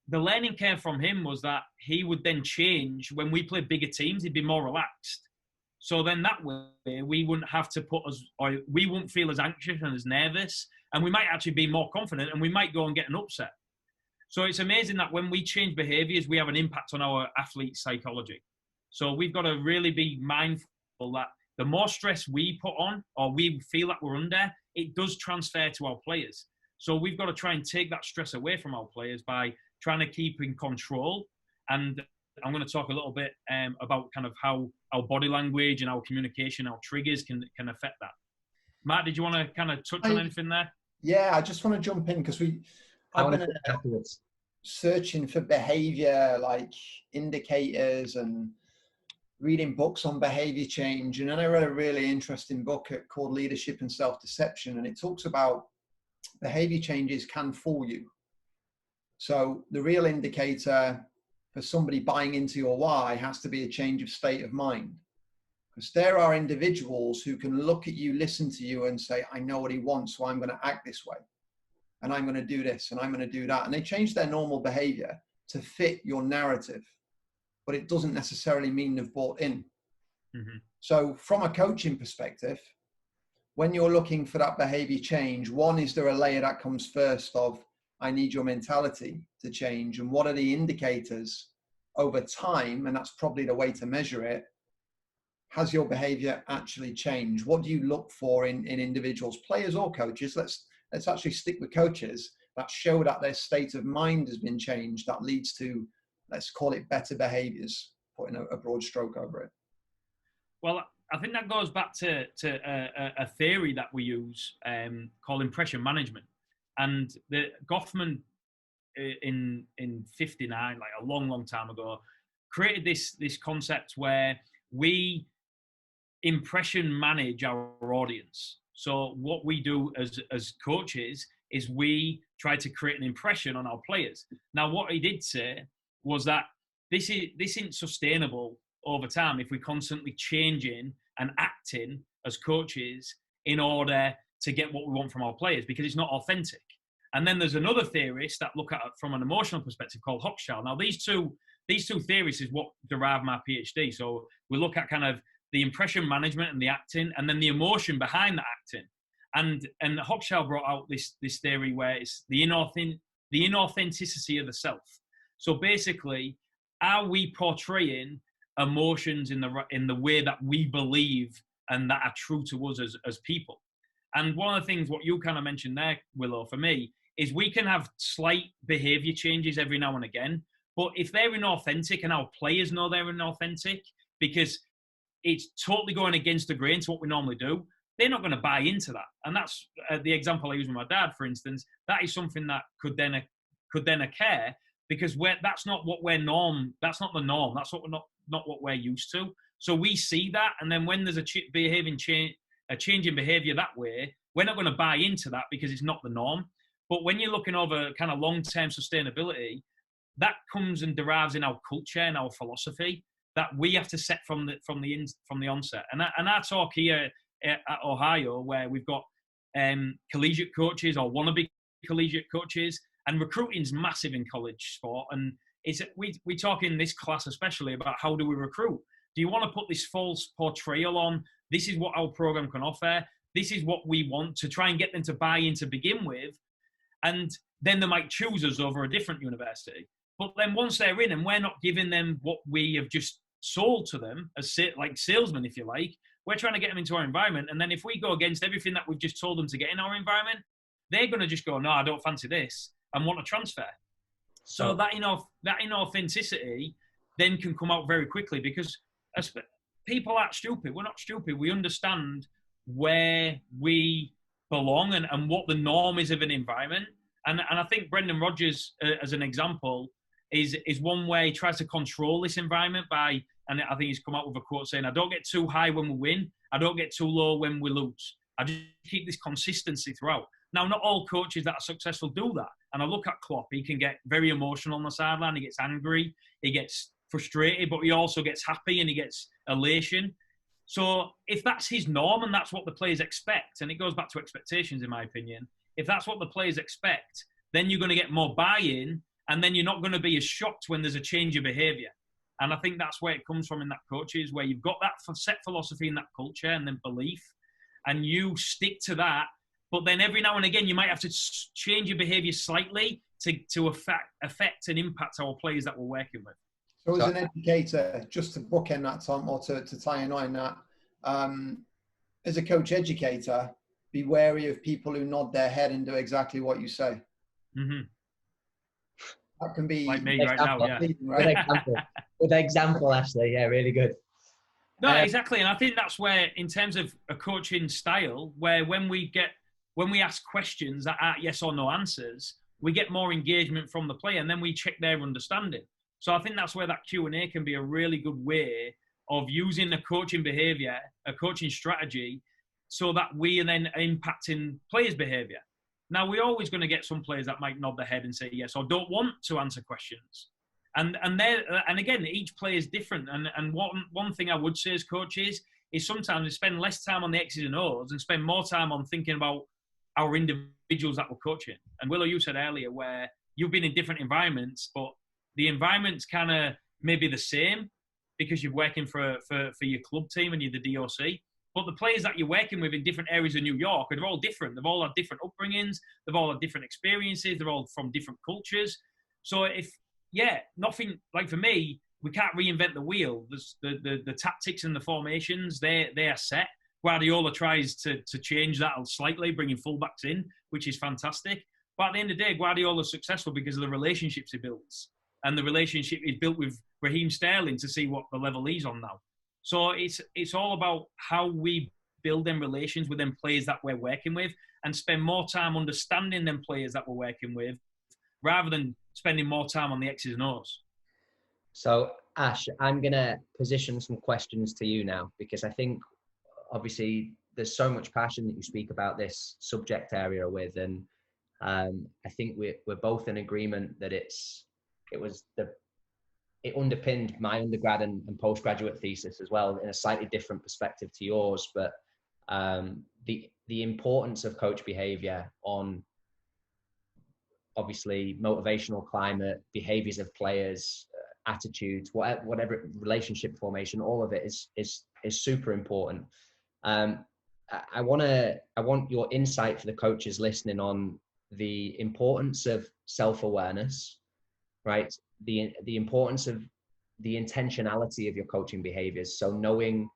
the learning curve from him was that he would then change when we played bigger teams, he'd be more relaxed. So then that way we wouldn't have to we wouldn't feel as anxious and as nervous, and we might actually be more confident and we might go and get an upset. So it's amazing that when we change behaviours, we have an impact on our athlete's psychology. So we've got to really be mindful that the more stress we put on or we feel that we're under, it does transfer to our players. So we've got to try and take that stress away from our players by trying to keep in control. And I'm going to talk a little bit about kind of how our body language and our communication, our triggers can affect that. Matt, did you want to kind of touch on anything there?
Yeah, I just want to jump in because I've been searching for behavior, like indicators, and reading books on behavior change. And then I read a really interesting book called Leadership and Self-Deception. And it talks about behavior changes can fool you. So the real indicator for somebody buying into your why has to be a change of state of mind. Because there are individuals who can look at you, listen to you and say, I know what he wants, so I'm going to act this way. And I'm going to do this and I'm going to do that. And they change their normal behavior to fit your narrative. But it doesn't necessarily mean they've bought in. Mm-hmm. So from a coaching perspective, when you're looking for that behavior change, one, is there a layer that comes first of, I need your mentality to change? And what are the indicators over time? And that's probably the way to measure it. Has your behavior actually changed? What do you look for in individuals, players or coaches? Let's actually stick with coaches that show that their state of mind has been changed. That leads to, let's call it, better behaviors, putting a broad stroke over it.
Well, I think that goes back to a theory that we use called impression management. And the Goffman in 59, like a long time ago, created this concept where we impression manage our audience. So what we do as coaches is we try to create an impression on our players. Now, what he did say was that this isn't sustainable over time if we're constantly changing and acting as coaches in order to get what we want from our players, because it's not authentic. And then there's another theorist that look at it from an emotional perspective called Hochschild. Now, these two theories is what derive my PhD. So we look at kind of the impression management and the acting, and then the emotion behind the acting. And Hochschild brought out this theory where it's the inauthenticity of the self. So basically, are we portraying emotions in the way that we believe and that are true to us as people? And one of the things what you kind of mentioned there, Willow, for me, is we can have slight behavior changes every now and again, but if they're inauthentic and our players know they're inauthentic because it's totally going against the grain to what we normally do, they're not going to buy into that. And that's the example I use with my dad, for instance. That is something that could then occur because that's not what we're norm. That's not the norm. That's what we're not what we're used to. So we see that, and then when there's a change in behavior that way, we're not going to buy into that because it's not the norm. But when you're looking over kind of long-term sustainability, that comes and derives in our culture and our philosophy that we have to set from the onset. And I talk here at Ohio, where we've got collegiate coaches or wannabe collegiate coaches, and recruiting's massive in college sport. And we talk in this class especially about how do we recruit. Do you want to put this false portrayal on? This is what our program can offer. This is what we want, to try and get them to buy in to begin with. And then they might choose us over a different university. But then once they're in and we're not giving them what we have just sold to them, as like salesmen, if you like, we're trying to get them into our environment. And then if we go against everything that we've just told them to get in our environment, they're going to just go, no, I don't fancy this, and want to transfer. So that inauthenticity then can come out very quickly, because people aren't stupid. We're not stupid. We understand where we belong and what the norm is of an environment. And I think Brendan Rodgers, as an example, is one where he tries to control this environment by, and I think he's come out with a quote saying, I don't get too high when we win. I don't get too low when we lose. I just keep this consistency throughout. Now, not all coaches that are successful do that. And I look at Klopp, he can get very emotional on the sideline. He gets angry, he gets frustrated, but he also gets happy and he gets elation. So if that's his norm and that's what the players expect, and it goes back to expectations, in my opinion, if that's what the players expect, then you're going to get more buy-in, and then you're not going to be as shocked when there's a change of behaviour. And I think that's where it comes from in that coaches, where you've got that set philosophy and that culture and then belief, and you stick to that. But then every now and again, you might have to change your behaviour slightly to affect and impact our players that we're working with.
So as an educator, just to bookend that, Tom, or to tie in on that, as a coach educator, be wary of people who nod their head and do exactly what you say.
Mm-hmm.
That can be
like me right now, yeah.
Right?
Good example, Ashley. Yeah, really good.
No, exactly. And I think that's where, in terms of a coaching style, where when we ask questions that aren't yes or no answers, we get more engagement from the player, and then we check their understanding. So I think that's where that Q&A can be a really good way of using a coaching behaviour, a coaching strategy, so that we are then impacting players' behaviour. Now, we're always going to get some players that might nod their head and say yes, or don't want to answer questions. And again, each player is different. And one thing I would say as coaches is sometimes we spend less time on the X's and O's and spend more time on thinking about our individuals that we're coaching. And Willow, you said earlier where you've been in different environments, but the environment's kind of maybe the same because you're working for your club team and you're the DOC. But the players that you're working with in different areas of New York, they're all different. They've all had different upbringings. They've all had different experiences. They're all from different cultures. So nothing, like for me, we can't reinvent the wheel. The tactics and the formations, they are set. Guardiola tries to change that slightly, bringing fullbacks in, which is fantastic. But at the end of the day, Guardiola's successful because of the relationships he builds. And the relationship he built with Raheem Sterling to see what the level he's on now. So it's all about how we build them relations with them players that we're working with and spend more time understanding them players that we're working with rather than spending more time on the X's and O's.
So, Ash, I'm going to position some questions to you now, because I think, obviously, there's so much passion that you speak about this subject area with, and I think we're both in agreement that it was the it underpinned my undergrad and postgraduate thesis as well, in a slightly different perspective to yours. But the importance of coach behavior on, obviously, motivational climate, behaviors of players, attitudes, whatever relationship formation, all of it is super important. I want your insight for the coaches listening on the importance of self-awareness, right? The importance of the intentionality of your coaching behaviors. So knowing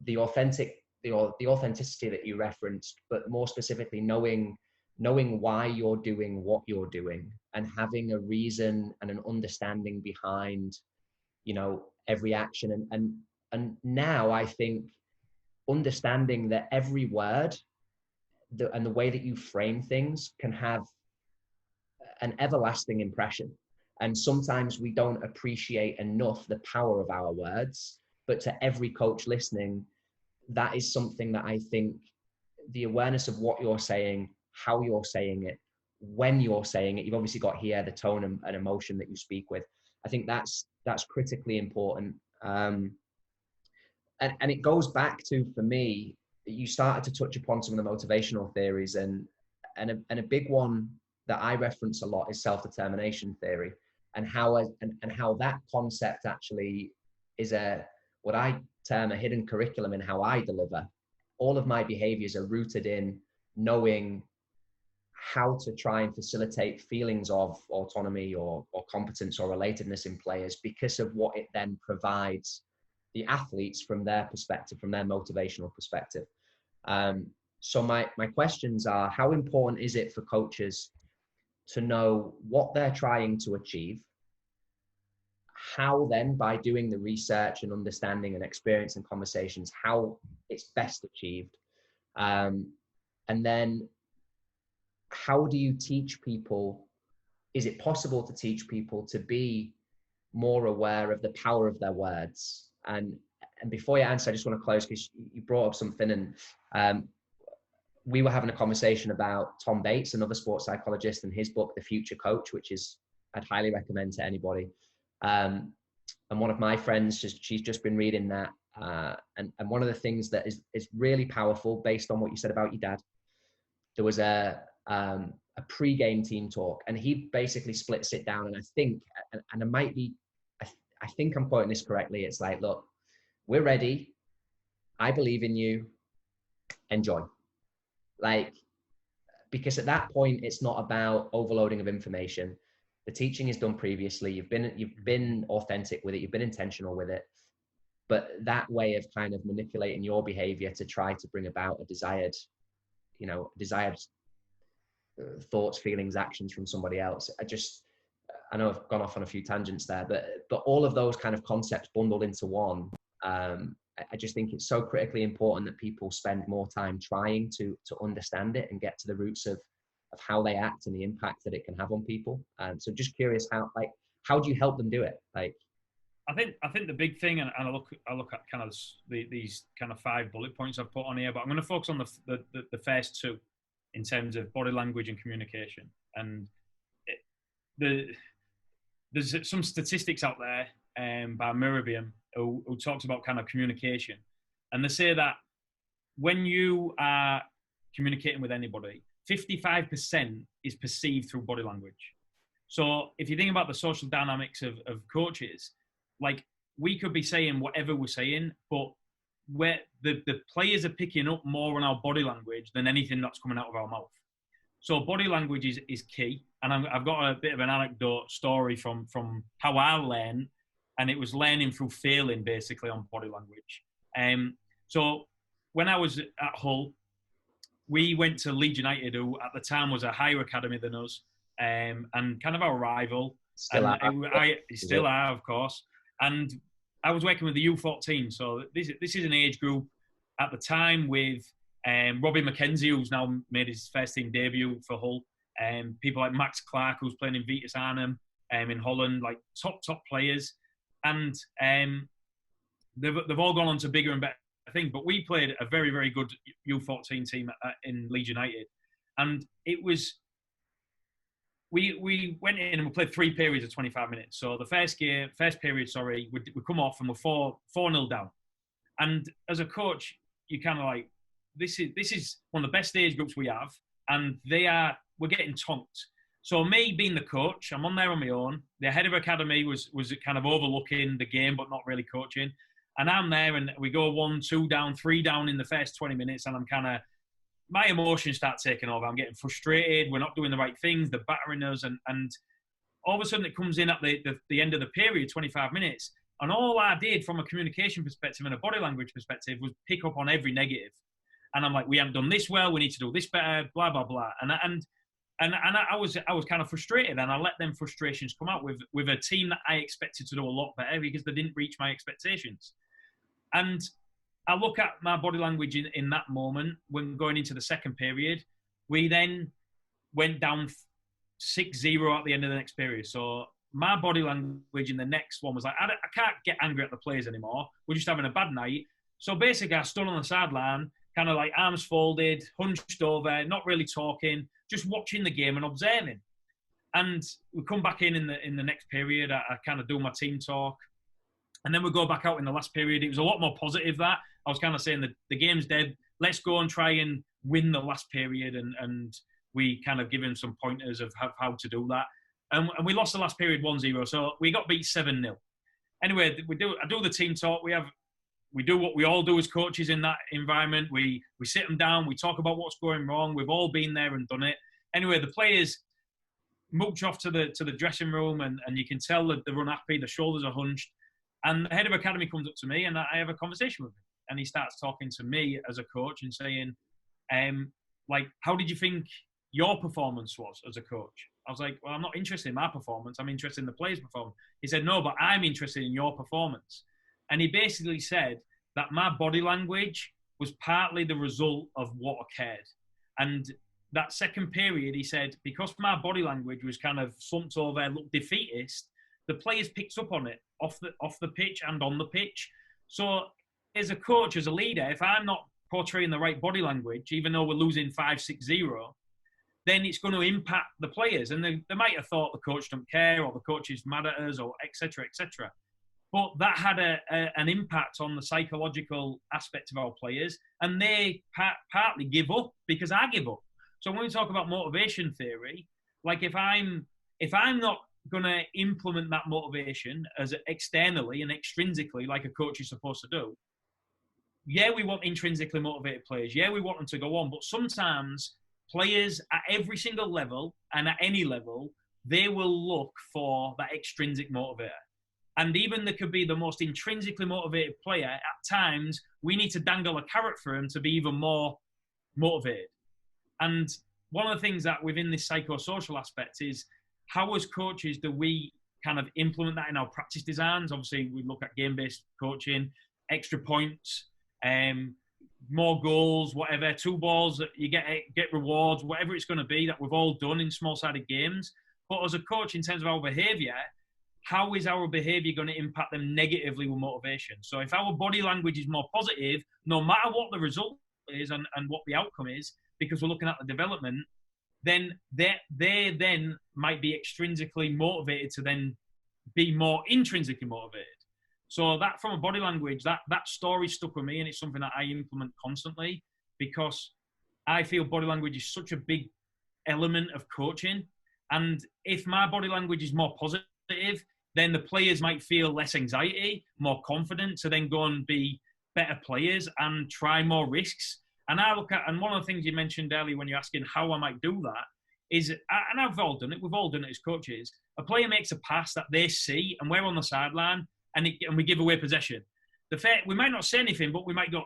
the authenticity that you referenced, but more specifically knowing why you're doing what you're doing, and having a reason and an understanding behind, every action. And now I think understanding that every word and the way that you frame things can have an everlasting impression. And sometimes we don't appreciate enough the power of our words. But to every coach listening, that is something that I think the awareness of what you're saying, how you're saying it, when you're saying it, you've obviously got here the tone and emotion that you speak with. I think that's critically important. And it goes back to, for me, you started to touch upon some of the motivational theories, and a big one that I reference a lot is self-determination theory, and how that concept actually is what I term a hidden curriculum in how I deliver. All of my behaviors are rooted in knowing how to try and facilitate feelings of autonomy or competence or relatedness in players, because of what it then provides the athletes from their perspective, from their motivational perspective. So my questions are, how important is it for coaches to know what they're trying to achieve? How then, by doing the research and understanding and experience and conversations, how it's best achieved? And then how do you teach people? Is it possible to teach people to be more aware of the power of their words? And before you answer, I just want to close, because you brought up something, and we were having a conversation about Tom Bates, another sports psychologist, and his book, The Future Coach, which I'd highly recommend to anybody. And one of my friends, she's just been reading that. And one of the things that is really powerful, based on what you said about your dad, there was a pre-game team talk, and he basically splits it down. And I think, and it might be, I think I'm quoting this correctly. It's like, look, we're ready. I believe in you. Enjoy. Like, because at that point, it's not about overloading of information. The teaching is done previously. You've been authentic with it. You've been intentional with it. But that way of kind of manipulating your behavior to try to bring about a desired thoughts, feelings, actions from somebody else. I know I've gone off on a few tangents there, but all of those kind of concepts bundled into one. I just think it's so critically important that people spend more time trying to understand it and get to the roots of how they act and the impact that it can have on people. So just curious, how do you help them do it? Like,
I think the big thing, and I look at kind of these kind of 5 bullet points I've put on here, but I'm going to focus on the first 2 in terms of body language and communication. And there's some statistics out there by Mirabian who talks about kind of communication, and they say that when you are communicating with anybody, 55% is perceived through body language. So if you think about the social dynamics of coaches, like, we could be saying whatever we're saying, but where the players are picking up more on our body language than anything that's coming out of our mouth. So body language is key. And I've got a bit of an anecdote story from how I learned, and it was learning through failing, basically, on body language. So when I was at Hull, we went to Leeds United, who at the time was a higher academy than us, and kind of our rival. Still are, of course. And I was working with the U14, so this is an age group at the time with Robbie McKenzie, who's now made his first team debut for Hull, people like Max Clark, who's playing in Vitesse Arnhem in Holland, like top players, and they've all gone on to bigger and better things. But we played a very, very good U14 team in Leeds United, and it was we went in and we played 3 periods of 25 minutes. So the first period, we come off and we're 4-0 down. And as a coach, you kind of like, this is one of the best age groups we have, and we're getting tonked. So me being the coach, I'm on there on my own. The head of academy was kind of overlooking the game, but not really coaching. And I'm there, and we go 1, 2 down, 3 down in the first 20 minutes, and I'm kind of, my emotions start taking over. I'm getting frustrated. We're not doing the right things. They're battering us, and all of a sudden it comes in at the end of the period, 25 minutes, and all I did from a communication perspective and a body language perspective was pick up on every negative. And I'm like, we haven't done this well. We need to do this better. Blah blah blah. And I was kind of frustrated, and I let them frustrations come out with a team that I expected to do a lot better because they didn't reach my expectations. And I look at my body language in that moment when going into the second period. We then went down 6-0 at the end of the next period. So my body language in the next one was like, I can't get angry at the players anymore. We're just having a bad night. So basically, I stood on the sideline, kind of like arms folded, hunched over, not really talking, just watching the game and observing. And we come back in the next period. I kind of do my team talk. And then we go back out in the last period. It was a lot more positive that. I was kind of saying that the game's dead. Let's go and try and win the last period. And we kind of give him some pointers of how to do that. And we lost the last period 1-0. So we got beat 7-0. Anyway, I do the team talk. We do what we all do as coaches in that environment. We sit them down. We talk about what's going wrong. We've all been there and done it. Anyway, the players mooch off to the dressing room, and you can tell that they're unhappy. The shoulders are hunched. And the head of academy comes up to me, and I have a conversation with him. And he starts talking to me as a coach and saying, like, how did you think your performance was as a coach? I was like, well, I'm not interested in my performance. I'm interested in the players' performance. He said, no, but I'm interested in your performance. And he basically said that my body language was partly the result of what occurred. And that second period, he said, because my body language was kind of slumped over, looked defeatist, the players picked up on it off the pitch and on the pitch. So as a coach, as a leader, if I'm not portraying the right body language, even though we're losing 5-6-0, then it's going to impact the players. And they might have thought the coach don't care, or the coach is mad at us, or et cetera, et cetera. But that had an impact on the psychological aspect of our players, and they partly give up because I give up. So when we talk about motivation theory, like if I'm not going to implement that motivation as externally and extrinsically, like a coach is supposed to do, yeah, we want intrinsically motivated players. Yeah, we want them to go on, but sometimes players at every single level and at any level, they will look for that extrinsic motivator. And even there could be the most intrinsically motivated player, at times we need to dangle a carrot for him to be even more motivated. And one of the things that within this psychosocial aspect is how as coaches do we kind of implement that in our practice designs? Obviously, we look at game-based coaching, extra points, more goals, whatever, 2 balls that you get rewards, whatever it's going to be that we've all done in small-sided games. But as a coach, in terms of our behaviour, how is our behaviour going to impact them negatively with motivation? So if our body language is more positive, no matter what the result is and what the outcome is, because we're looking at the development, then they then might be extrinsically motivated to then be more intrinsically motivated. So that from a body language, that story stuck with me, and it's something that I implement constantly because I feel body language is such a big element of coaching. And if my body language is more positive, then the players might feel less anxiety, more confident to then go and be better players and try more risks. And I look at, and one of the things you mentioned earlier when you're asking how I might do that is, and I've all done it, we've all done it as coaches, a player makes a pass that they see and we're on the sideline and we give away possession. We might not say anything, but we might go,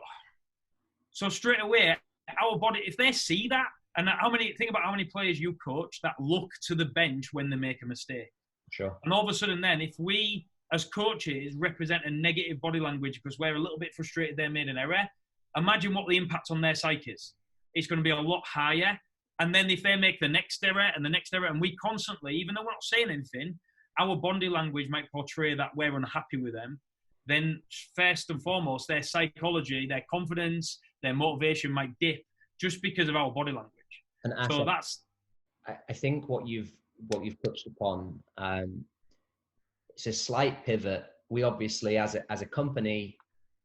so straight away, our body, if they see that, and think about how many players you coach that look to the bench when they make a mistake.
Sure.
And all of a sudden then, if we as coaches represent a negative body language because we're a little bit frustrated they made an error, imagine what the impact on their psyche is. It's going to be a lot higher. And then if they make the next error and the next error, and we constantly, even though we're not saying anything, our body language might portray that we're unhappy with them, then first and foremost, their psychology, their confidence, their motivation might dip just because of our body language.
And Ash,
so that's...
I think what you've what you've touched upon. It's a slight pivot. We obviously, as a company,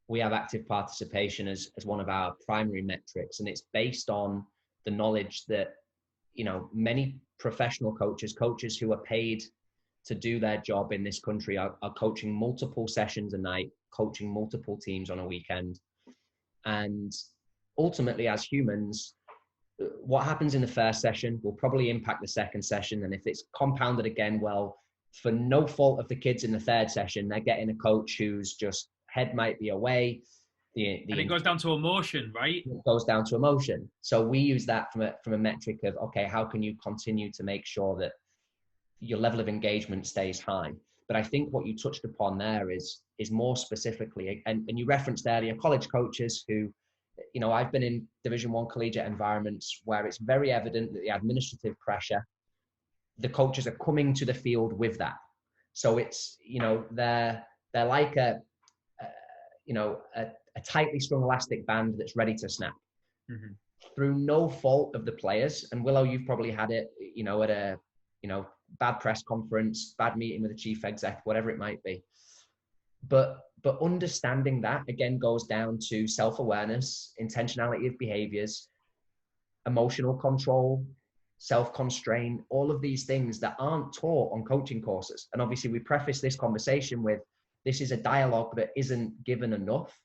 we have active participation as one of our primary metrics, and it's based on the knowledge that, you know, many professional coaches who are paid to do their job in this country are coaching multiple sessions a night, coaching multiple teams on a weekend. And ultimately, as humans, what happens in the first session will probably impact the second session. And if it's compounded again, well, for no fault of the kids in the third session, they're getting a coach who's just head might be away.
And it goes down to emotion, right?
It goes down to emotion. So we use that from a metric of, okay, how can you continue to make sure that your level of engagement stays high? But I think what you touched upon there is more specifically, and you referenced earlier, college coaches who, you know, I've been in Division I collegiate environments where it's very evident that the administrative pressure, the coaches are coming to the field with that. So it's, you know, they're like a tightly strung elastic band that's ready to snap.
Mm-hmm.
Through no fault of the players. And Willow, you've probably had it, you know, at a, you know, bad press conference, bad meeting with the chief exec, whatever it might be. But understanding that again goes down to self-awareness, intentionality of behaviors, emotional control, self-constraint, all of these things that aren't taught on coaching courses. And obviously we preface this conversation with, this is a dialogue that isn't given enough,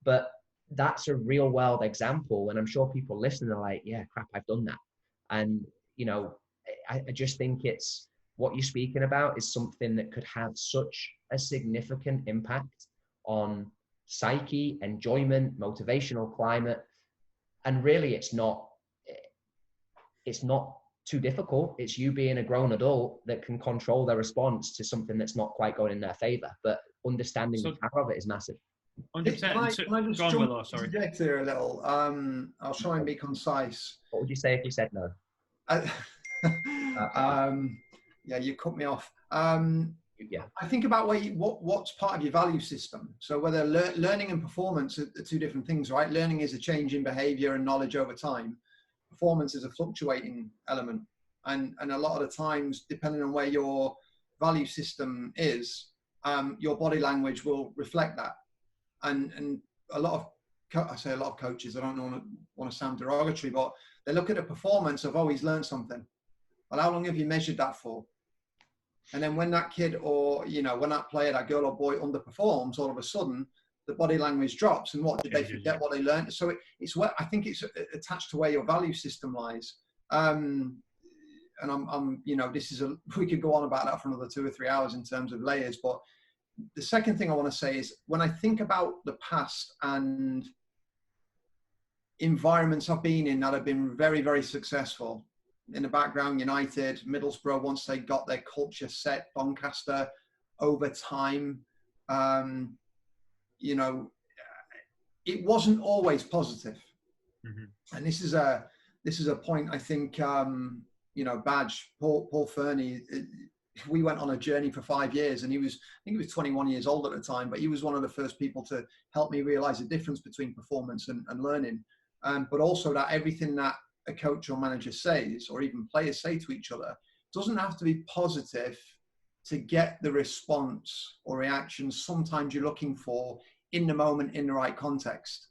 but that's a real world example. And I'm sure people listening are like, yeah, crap, I've done that. And, you know, I just think it's, what you're speaking about is something that could have such a significant impact on psyche, enjoyment, motivational climate. And really it's not too difficult. It's you being a grown adult that can control their response to something that's not quite going in their favor. But understanding the power of it is massive.
100%.
Can I just interject here a little? I'll try and be concise.
What would you say if you said no?
Yeah, you cut me off. Yeah, I think about what's part of your value system. So whether learning and performance are two different things, right? Learning is a change in behavior and knowledge over time. Performance is a fluctuating element. And a lot of the times, depending on where your value system is, your body language will reflect that. And a lot of coaches, I don't want to sound derogatory, but they look at a performance of, oh, he's learned something. Well, how long have you measured that for? And then when that kid or, you know, when that player, that girl or boy underperforms, all of a sudden the body language drops. And what did they forget what they learned? So it's where, I think it's attached to where your value system lies. And I'm, you know, we could go on about that for another 2 or 3 hours in terms of layers. But the second thing I want to say is, when I think about the past and environments I've been in that have been very, very successful, in the background, United, Middlesbrough, once they got their culture set, Doncaster, over time, you know, it wasn't always positive. Mm-hmm. And this is a point, I think, you know, Badge, Paul Fernie, we went on a journey for 5 years, and I think he was 21 years old at the time, but he was one of the first people to help me realize the difference between performance and learning. But also that everything that a coach or manager says, or even players say to each other, doesn't have to be positive to get the response or reaction sometimes you're looking for in the moment, in the right context.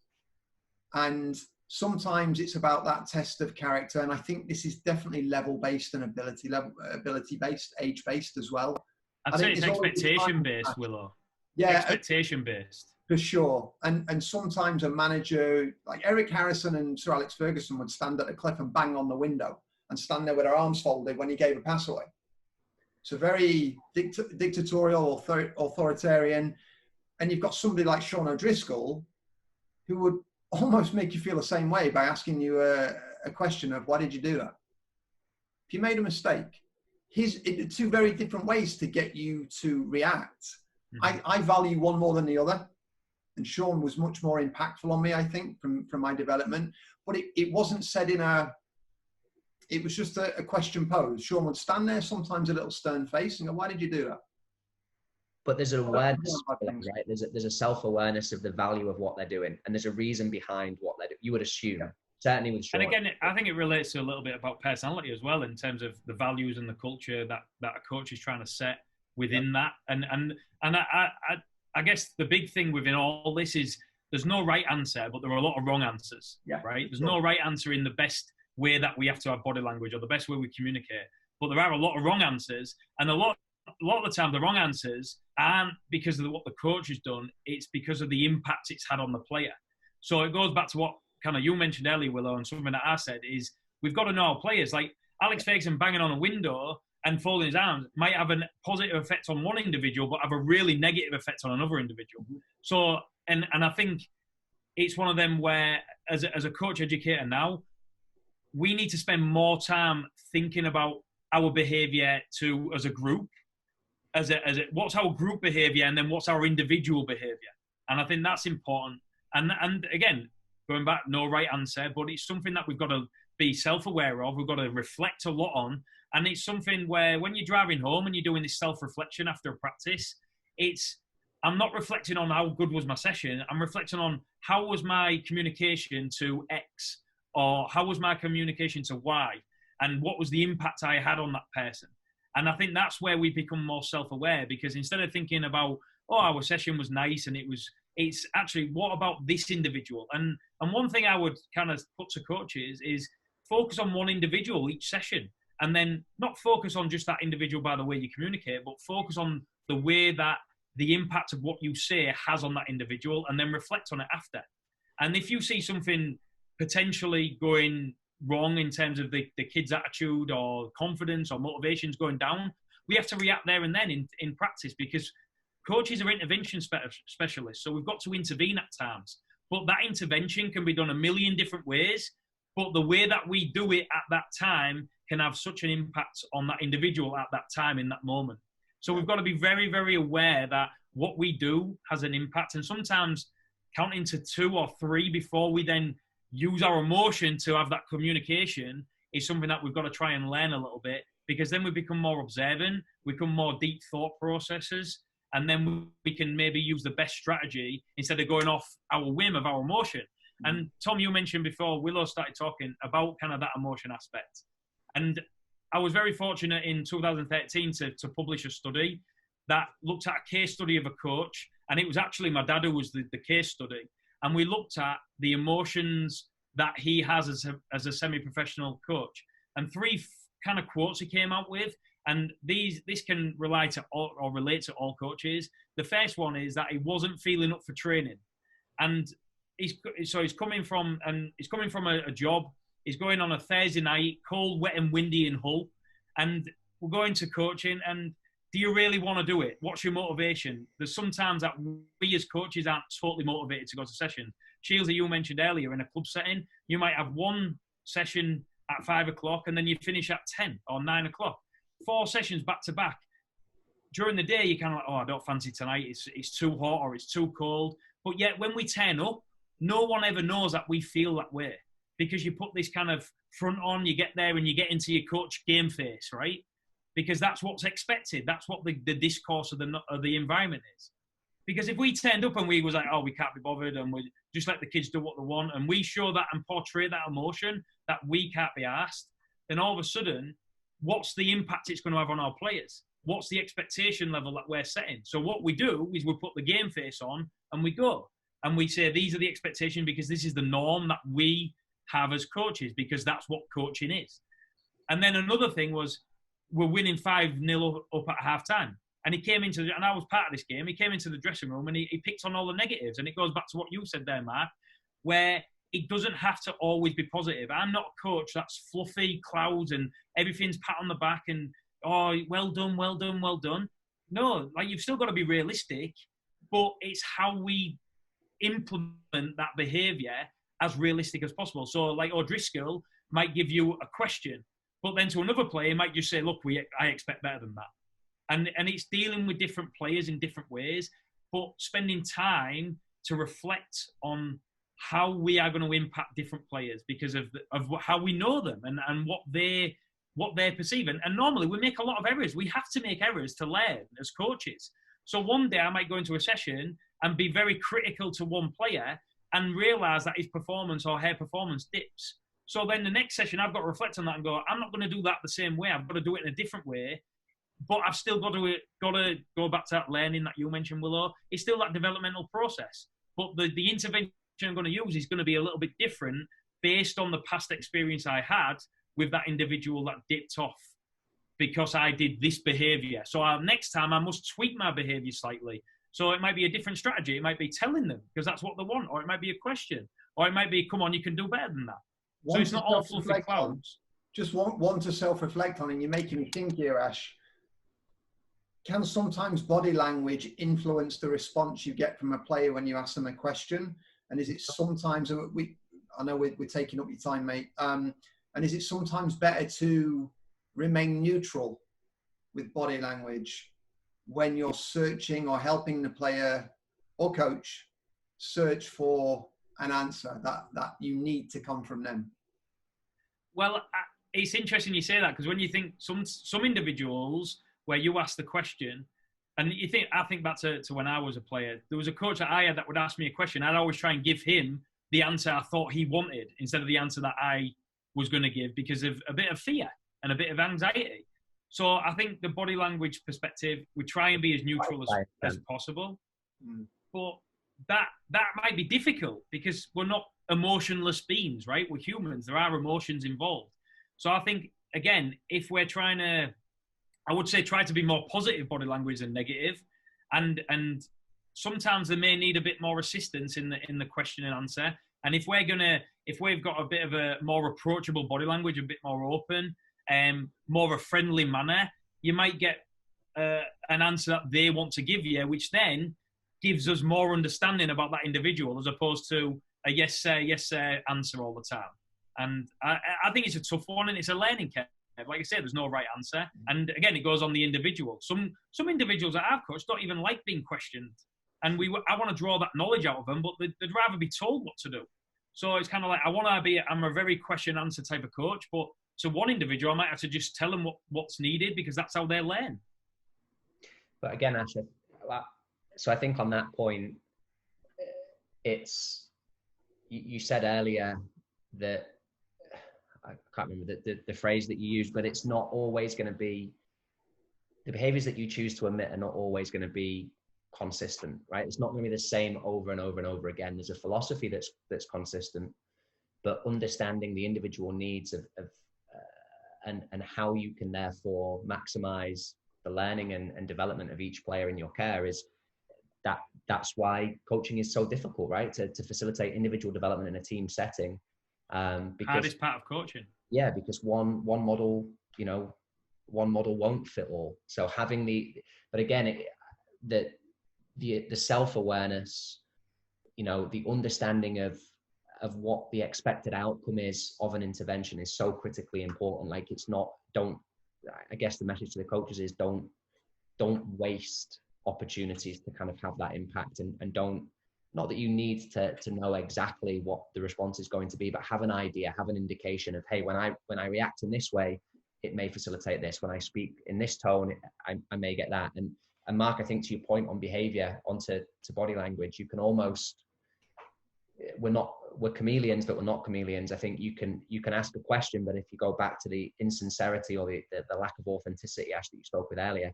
And sometimes it's about that test of character. And I think this is definitely level-based and ability-based, age-based as well.
I'd say it's expectation-based, Willow.
Yeah.
Expectation-based.
For sure. And sometimes a manager like Eric Harrison and Sir Alex Ferguson would stand at the cliff and bang on the window and stand there with their arms folded when he gave a pass away. So very dictatorial, authoritarian. And you've got somebody like Sean O'Driscoll who would almost make you feel the same way by asking you a question of, why did you do that? If you made a mistake, two very different ways to get you to react. Mm-hmm. I value one more than the other. And Sean was much more impactful on me, I think, from my development. But it wasn't said it was just a question posed. Sean would stand there, sometimes a little stern face, and go, why did you do that?
But there's an awareness, right? There's a self-awareness of the value of what they're doing. And there's a reason behind what they do. You would assume. Certainly with short.
And again, I think it relates to a little bit about personality as well, in terms of the values and the culture that a coach is trying to set within that. And I guess the big thing within all this is there's no right answer, but there are a lot of wrong answers, right? There's no right answer in the best way that we have to have body language or the best way we communicate. But there are a lot of wrong answers, and a lot of the time the wrong answers aren't because of what the coach has done, it's because of the impact it's had on the player. So it goes back to what kind of you mentioned earlier, Willow, and something that I said is we've got to know our players. Like Alex Ferguson banging on a window and folding his arms might have a positive effect on one individual, but have a really negative effect on another individual. So, and I think it's one of them where, as a coach educator now, we need to spend more time thinking about our behaviour as a group, what's our group behaviour, and then what's our individual behaviour. And I think that's important. And again, going back, no right answer, but it's something that we've got to be self-aware of. We've got to reflect a lot on. And it's something where when you're driving home and you're doing this self-reflection after a practice, I'm not reflecting on how good was my session. I'm reflecting on how was my communication to X, or how was my communication to Y, and what was the impact I had on that person. And I think that's where we become more self-aware, because instead of thinking about, our session was nice and it's actually, what about this individual? And one thing I would kind of put to coaches is focus on one individual each session, and then not focus on just that individual by the way you communicate, but focus on the way that the impact of what you say has on that individual, and then reflect on it after. And if you see something potentially going wrong in terms of the kid's attitude or confidence or motivations going down, we have to react there and then in practice, because coaches are intervention specialists. So we've got to intervene at times. But that intervention can be done a million different ways. But the way that we do it at that time can have such an impact on that individual at that time in that moment. So we've got to be very, very aware that what we do has an impact. And sometimes counting to 2 or 3 before we then use our emotion to have that communication is something that we've got to try and learn a little bit, because then we become more observant, we become more deep thought processes, and then we can maybe use the best strategy instead of going off our whim of our emotion. And Tom, you mentioned before Willow started talking about kind of that emotion aspect. And I was very fortunate in 2013 to publish a study that looked at a case study of a coach. And it was actually my dad who was the case study. And we looked at the emotions that he has as a semi-professional coach. And 3 kind of quotes he came out with. And this can relate to all coaches. The first one is that he wasn't feeling up for training. And he's coming from a job. He's going on a Thursday night, cold, wet and windy in Hull. And we're going to coaching. And do you really want to do it? What's your motivation? There's sometimes that we as coaches aren't totally motivated to go to sessions. Shields, that you mentioned earlier, in a club setting, you might have one session at 5 o'clock and then you finish at 10 or 9 o'clock. 4 sessions back to back. During the day, you're kind of like, I don't fancy tonight. It's too hot or it's too cold. But yet when we turn up, no one ever knows that we feel that way, because you put this kind of front on, you get there and you get into your coach game face, right? Because that's what's expected. That's what the discourse of the environment is. Because if we turned up and we was like, we can't be bothered, and we just let the kids do what they want, and we show that and portray that emotion that we can't be asked, then all of a sudden, what's the impact it's going to have on our players? What's the expectation level that we're setting? So what we do is we put the game face on and we go. And we say, these are the expectations because this is the norm that we have as coaches, because that's what coaching is. And then another thing was, we're winning 5-0 up at half-time. And he came into, and I was part of this game, he came into the dressing room and he picked on all the negatives. And it goes back to what you said there, Mark, where it doesn't have to always be positive. I'm not a coach that's fluffy clouds and everything's pat on the back and, well done, well done, well done. No, like, you've still got to be realistic, but it's how we implement that behaviour as realistic as possible. So like O'Driscoll might give you a question, but then to another player might just say, look, I expect better than that. And it's dealing with different players in different ways, but spending time to reflect on how we are going to impact different players because of how we know them and what they're perceiving. And normally we make a lot of errors. We have to make errors to learn as coaches. So one day I might go into a session and be very critical to one player, and realise that his performance or her performance dips. So then the next session, I've got to reflect on that and go, I'm not going to do that the same way. I've got to do it in a different way. But I've still got to go back to that learning that you mentioned, Willow. It's still that developmental process. But the intervention I'm going to use is going to be a little bit different based on the past experience I had with that individual that dipped off because I did this behaviour. So next time I must tweak my behaviour slightly. So it might be a different strategy. It might be telling them because that's what they want. Or it might be a question. Or it might be, come on, you can do better than that. So it's not all fluffy clouds.
Just one to self-reflect on, and you're making me think here, Ash. Can sometimes body language influence the response you get from a player when you ask them a question? And is it sometimes, I know we're taking up your time, mate, and is it sometimes better to remain neutral with body language when you're searching or helping the player or coach search for an answer that you need to come from them?
Well, it's interesting you say that, because when you think some individuals where you ask the question, and I think back to when I was a player, there was a coach that I had that would ask me a question. I'd always try and give him the answer I thought he wanted instead of the answer that I was going to give because of a bit of fear and a bit of anxiety. So I think the body language perspective, we try and be as neutral as possible. But that might be difficult because we're not emotionless beings, right? We're humans. There are emotions involved. So I think, again, if we're trying to, I would say try to be more positive body language than negative. And sometimes they may need a bit more assistance in the question and answer. And if we've got a bit of a more approachable body language, a bit more open, more of a friendly manner, you might get an answer that they want to give you, which then gives us more understanding about that individual as opposed to a yes sir answer all the time. And I think it's a tough one, and it's a learning curve. Like I said, there's no right answer. And again, it goes on the individual. Some individuals that I've coached don't even like being questioned. And I want to draw that knowledge out of them, but they'd rather be told what to do. So it's kind of like, I'm a very question answer type of coach, but to one individual, I might have to just tell them what's needed because that's how they learn.
But again, Ash, so I think on that point, it's, you said earlier that, I can't remember the phrase that you used, but it's not always going to be, the behaviors that you choose to emit are not always going to be consistent, right? It's not going to be the same over and over and over again. There's a philosophy that's consistent, but understanding the individual needs and how you can therefore maximize the learning and development of each player in your care that's why coaching is so difficult, right? To facilitate individual development in a team setting. Because
hardest part of coaching. Yeah,
because one model won't fit all. So having but again, the self-awareness, the understanding of what the expected outcome is of an intervention is so critically important. Like I guess the message to the coaches is don't waste opportunities to kind of have that impact, and don't, not that you need to know exactly what the response is going to be, but have an idea, have an indication of, hey, when I react in this way, it may facilitate this. When I speak in this tone, I may get that. And Mark, I think to your point on behavior, onto body language, you can almost, we're chameleons, but we're not chameleons. I think you can ask a question, but if you go back to the insincerity or the lack of authenticity, Ash, that you spoke with earlier,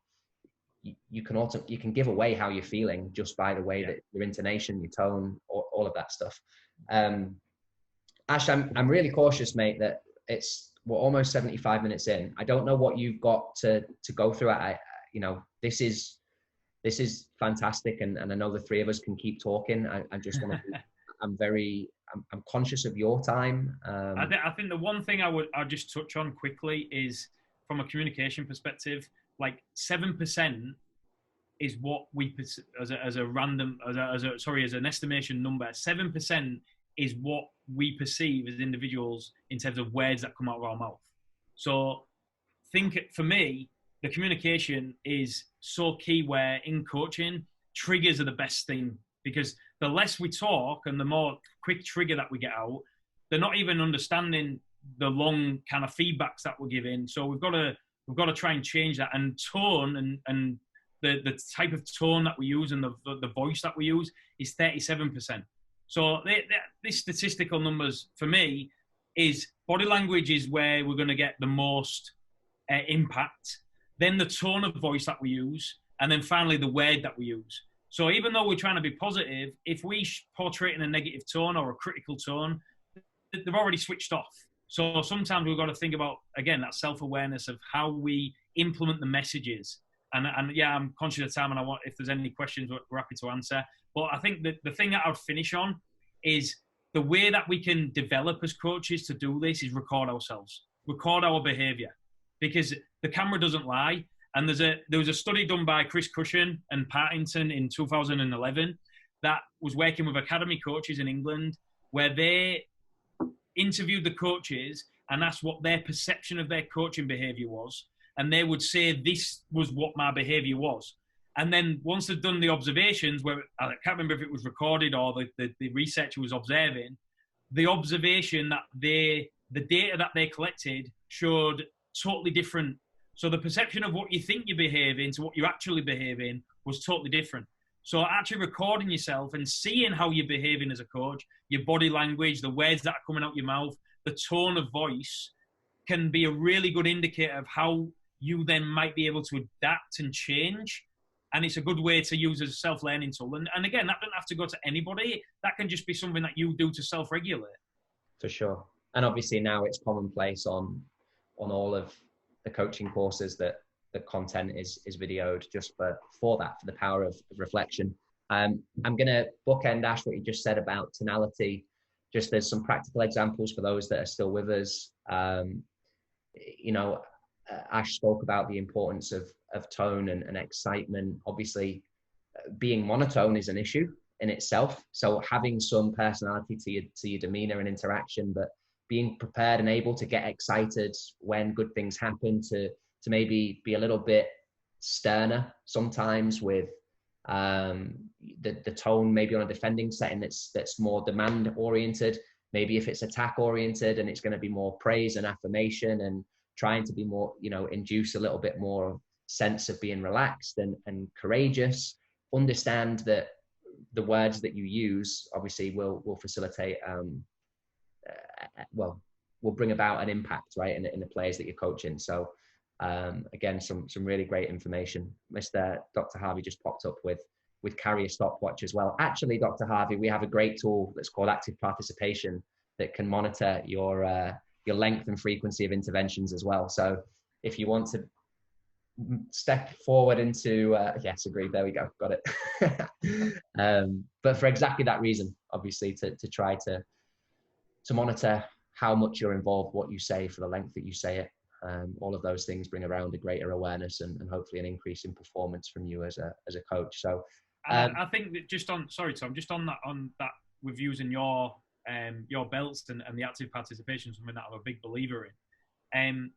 you can give away how you're feeling just by the way that your intonation, your tone, all of that stuff. Ash, I'm really cautious, mate, that we're almost 75 minutes in. I don't know what you've got to go through. This is fantastic, and I know the three of us can keep talking. I just want to. I'm conscious of your time.
I think the one thing I'll just touch on quickly is, from a communication perspective, like 7% is what we, as an estimation number, 7% is what we perceive as individuals in terms of words that come out of our mouth. So for me, the communication is so key, where in coaching, triggers are the best thing, because the less we talk and the more quick trigger that we get out, they're not even understanding the long kind of feedbacks that we're giving. So we've got to try and change that, and tone and the type of tone that we use and the voice that we use is 37%. So this statistical numbers for me is body language is where we're going to get the most impact, then the tone of voice that we use, and then finally the word that we use. So even though we're trying to be positive, if we portray it in a negative tone or a critical tone, they've already switched off. So sometimes we've got to think about, again, that self-awareness of how we implement the messages. And yeah, I'm conscious of time, and if there's any questions, we're happy to answer. But I think that the thing that I would finish on is the way that we can develop as coaches to do this is record ourselves, record our behavior, because the camera doesn't lie. And there was a study done by Chris Cushion and Partington in 2011 that was working with academy coaches in England, where they interviewed the coaches and asked what their perception of their coaching behavior was. And they would say, this was what my behavior was. And then once they'd done the observations, where I can't remember if it was recorded or the researcher was observing, the observation that the data that they collected showed totally different. So the perception of what you think you're behaving to what you're actually behaving was totally different. So actually recording yourself and seeing how you're behaving as a coach, your body language, the words that are coming out your mouth, the tone of voice can be a really good indicator of how you then might be able to adapt and change. And it's a good way to use as a self-learning tool. And again, that doesn't have to go to anybody. That can just be something that you do to self-regulate.
For sure. And obviously now it's commonplace on all of the coaching courses that the content is videoed just for the power of reflection. I'm going to bookend, Ash, what you just said about tonality. Just there's some practical examples for those that are still with us. Ash spoke about the importance of tone and excitement. Obviously, being monotone is an issue in itself. So having some personality to your demeanor and interaction, but being prepared and able to get excited when good things happen, to maybe be a little bit sterner sometimes with the tone, maybe on a defending setting that's more demand oriented. Maybe if it's attack oriented and it's going to be more praise and affirmation and trying to be more, induce a little bit more sense of being relaxed and courageous. Understand that the words that you use obviously will facilitate, will bring about an impact, right, in the players that you're coaching. So again, some really great information. Mr. Dr. Harvey just popped up with carry a stopwatch as well. Actually, Dr. Harvey, we have a great tool that's called active participation that can monitor your length and frequency of interventions as well. So if you want to step forward into, yes, agreed, there we go, got it. But for exactly that reason, obviously, to try to monitor how much you're involved, what you say, for the length that you say it. All of those things bring around a greater awareness and hopefully an increase in performance from you as a coach. So
I think that just on, sorry Tom, just on that with using your belts and the active participation, something that I'm a big believer in.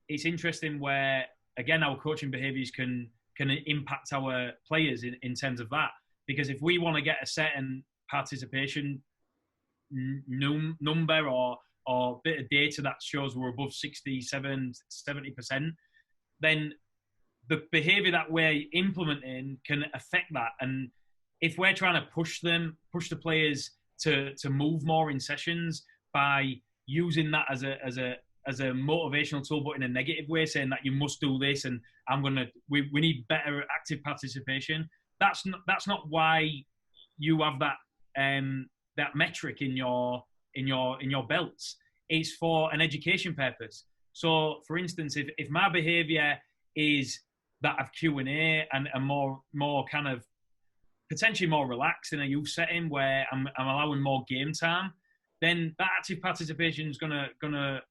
It's interesting where, again, our coaching behaviours can impact our players in terms of that. Because if we want to get a certain participation number or bit of data that shows we're above 67, 70%, then the behaviour that we're implementing can affect that. And if we're trying to push the players to move more in sessions by using that as a motivational tool, but in a negative way, saying that you must do this and we need better active participation. That's not why you have that metric in your belts. It's for an education purpose. So, for instance, if my behaviour is that of Q&A and more kind of potentially more relaxed in a youth setting where I'm allowing more game time, then that active participation is gonna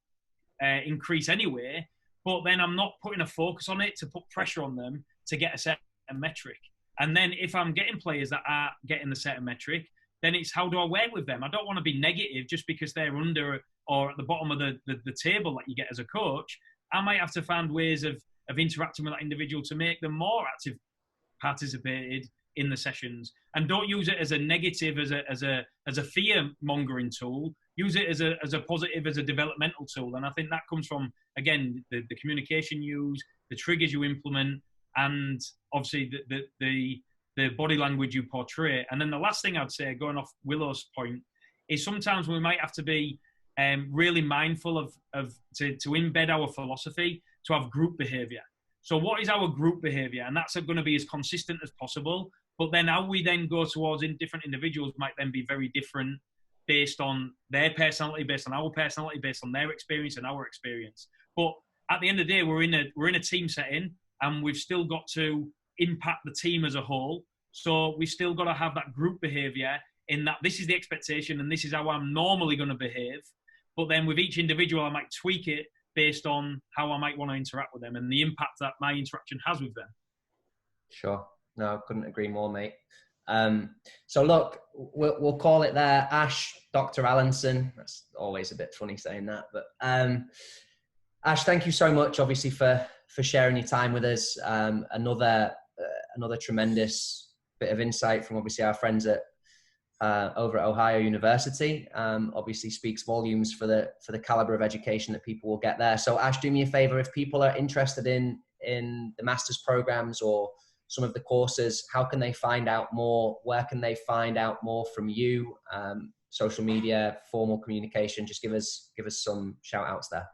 increase anyway. But then I'm not putting a focus on it to put pressure on them to get a certain metric. And then if I'm getting players that are getting the certain metric, then it's how do I work with them? I don't want to be negative just because they're under or at the bottom of the table that you get as a coach. I might have to find ways of interacting with that individual to make them more active participated in the sessions, and don't use it as a negative, as a fear mongering tool. Use it as a positive, as a developmental tool. And I think that comes from, again, the communication you use, the triggers you implement, and obviously the body language you portray. And then the last thing I'd say, going off Willow's point, is sometimes we might have to be really mindful of to embed our philosophy, to have group behavior. So what is our group behavior? And that's going to be as consistent as possible. But then how we then go towards different individuals might then be very different based on their personality, based on our personality, based on their experience and our experience. But at the end of the day, we're in a team setting, and we've still got to impact the team as a whole. So we've still got to have that group behavior, in that this is the expectation and this is how I'm normally going to behave. But then with each individual, I might tweak it based on how I might want to interact with them and the impact that my interaction has with them.
Sure. No, I couldn't agree more, mate. So look, we'll call it there. Ash, Dr. Allanson. That's always a bit funny saying that, but Ash, thank you so much, obviously, for sharing your time with us. Another tremendous bit of insight from obviously our friends at over at Ohio University. Obviously speaks volumes for the caliber of education that people will get there. So Ash, do me a favor, if people are interested in the master's programs or some of the courses, how can they find out more? Where can they find out more from you? Social media, formal communication, just give us some shout outs there.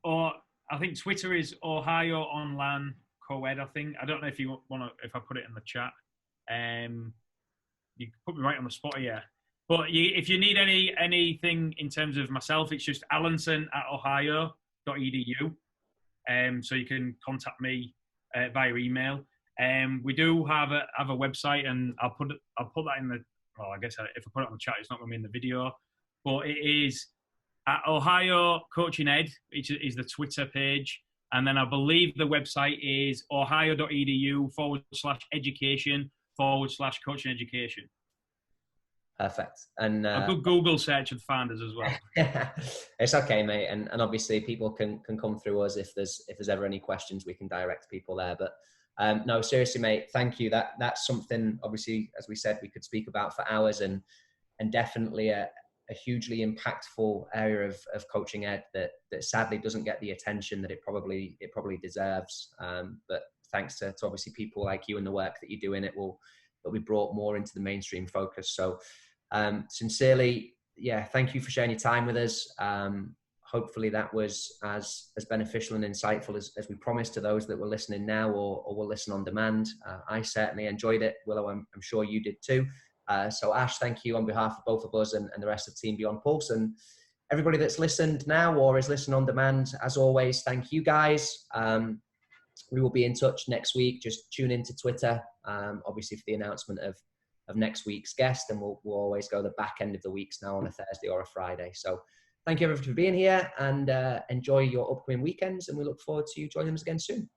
Or I think Twitter is Ohio Online Co-Ed, I think. I don't know if you want to, if I put it in the chat. You put me right on the spot here. But if you need anything in terms of myself, it's just allanson@ohio.edu. So you can contact me via email. We do have a website, and I'll put that in the, well, I guess if I put it on the chat, it's not going to be in the video. But it is at Ohio Coaching Ed, which is the Twitter page. And then I believe the website is ohio.edu/education/coaching education.
Perfect. And
a good Google search would find us as well.
It's okay, mate. And obviously people can come through us if there's ever any questions, we can direct people there. But no, seriously, mate, thank you. That's something, obviously, as we said, we could speak about for hours, and definitely a hugely impactful area of coaching ed that sadly doesn't get the attention that it probably deserves. But thanks to obviously people like you and the work that you do in it, will be brought more into the mainstream focus. So sincerely, yeah, thank you for sharing your time with us. Hopefully that was as beneficial and insightful as we promised to those that were listening now or will listen on demand. I certainly enjoyed it. Willow, I'm sure you did too. So Ash, thank you on behalf of both of us and the rest of Team Beyond Pulse, and everybody that's listened now or is listening on demand. As always, thank you guys. We will be in touch next week. Just tune into Twitter, obviously, for the announcement of next week's guest, and we'll always go the back end of the weeks now on a Thursday or a Friday. So thank you everyone for being here, and enjoy your upcoming weekends, and we look forward to you joining us again soon.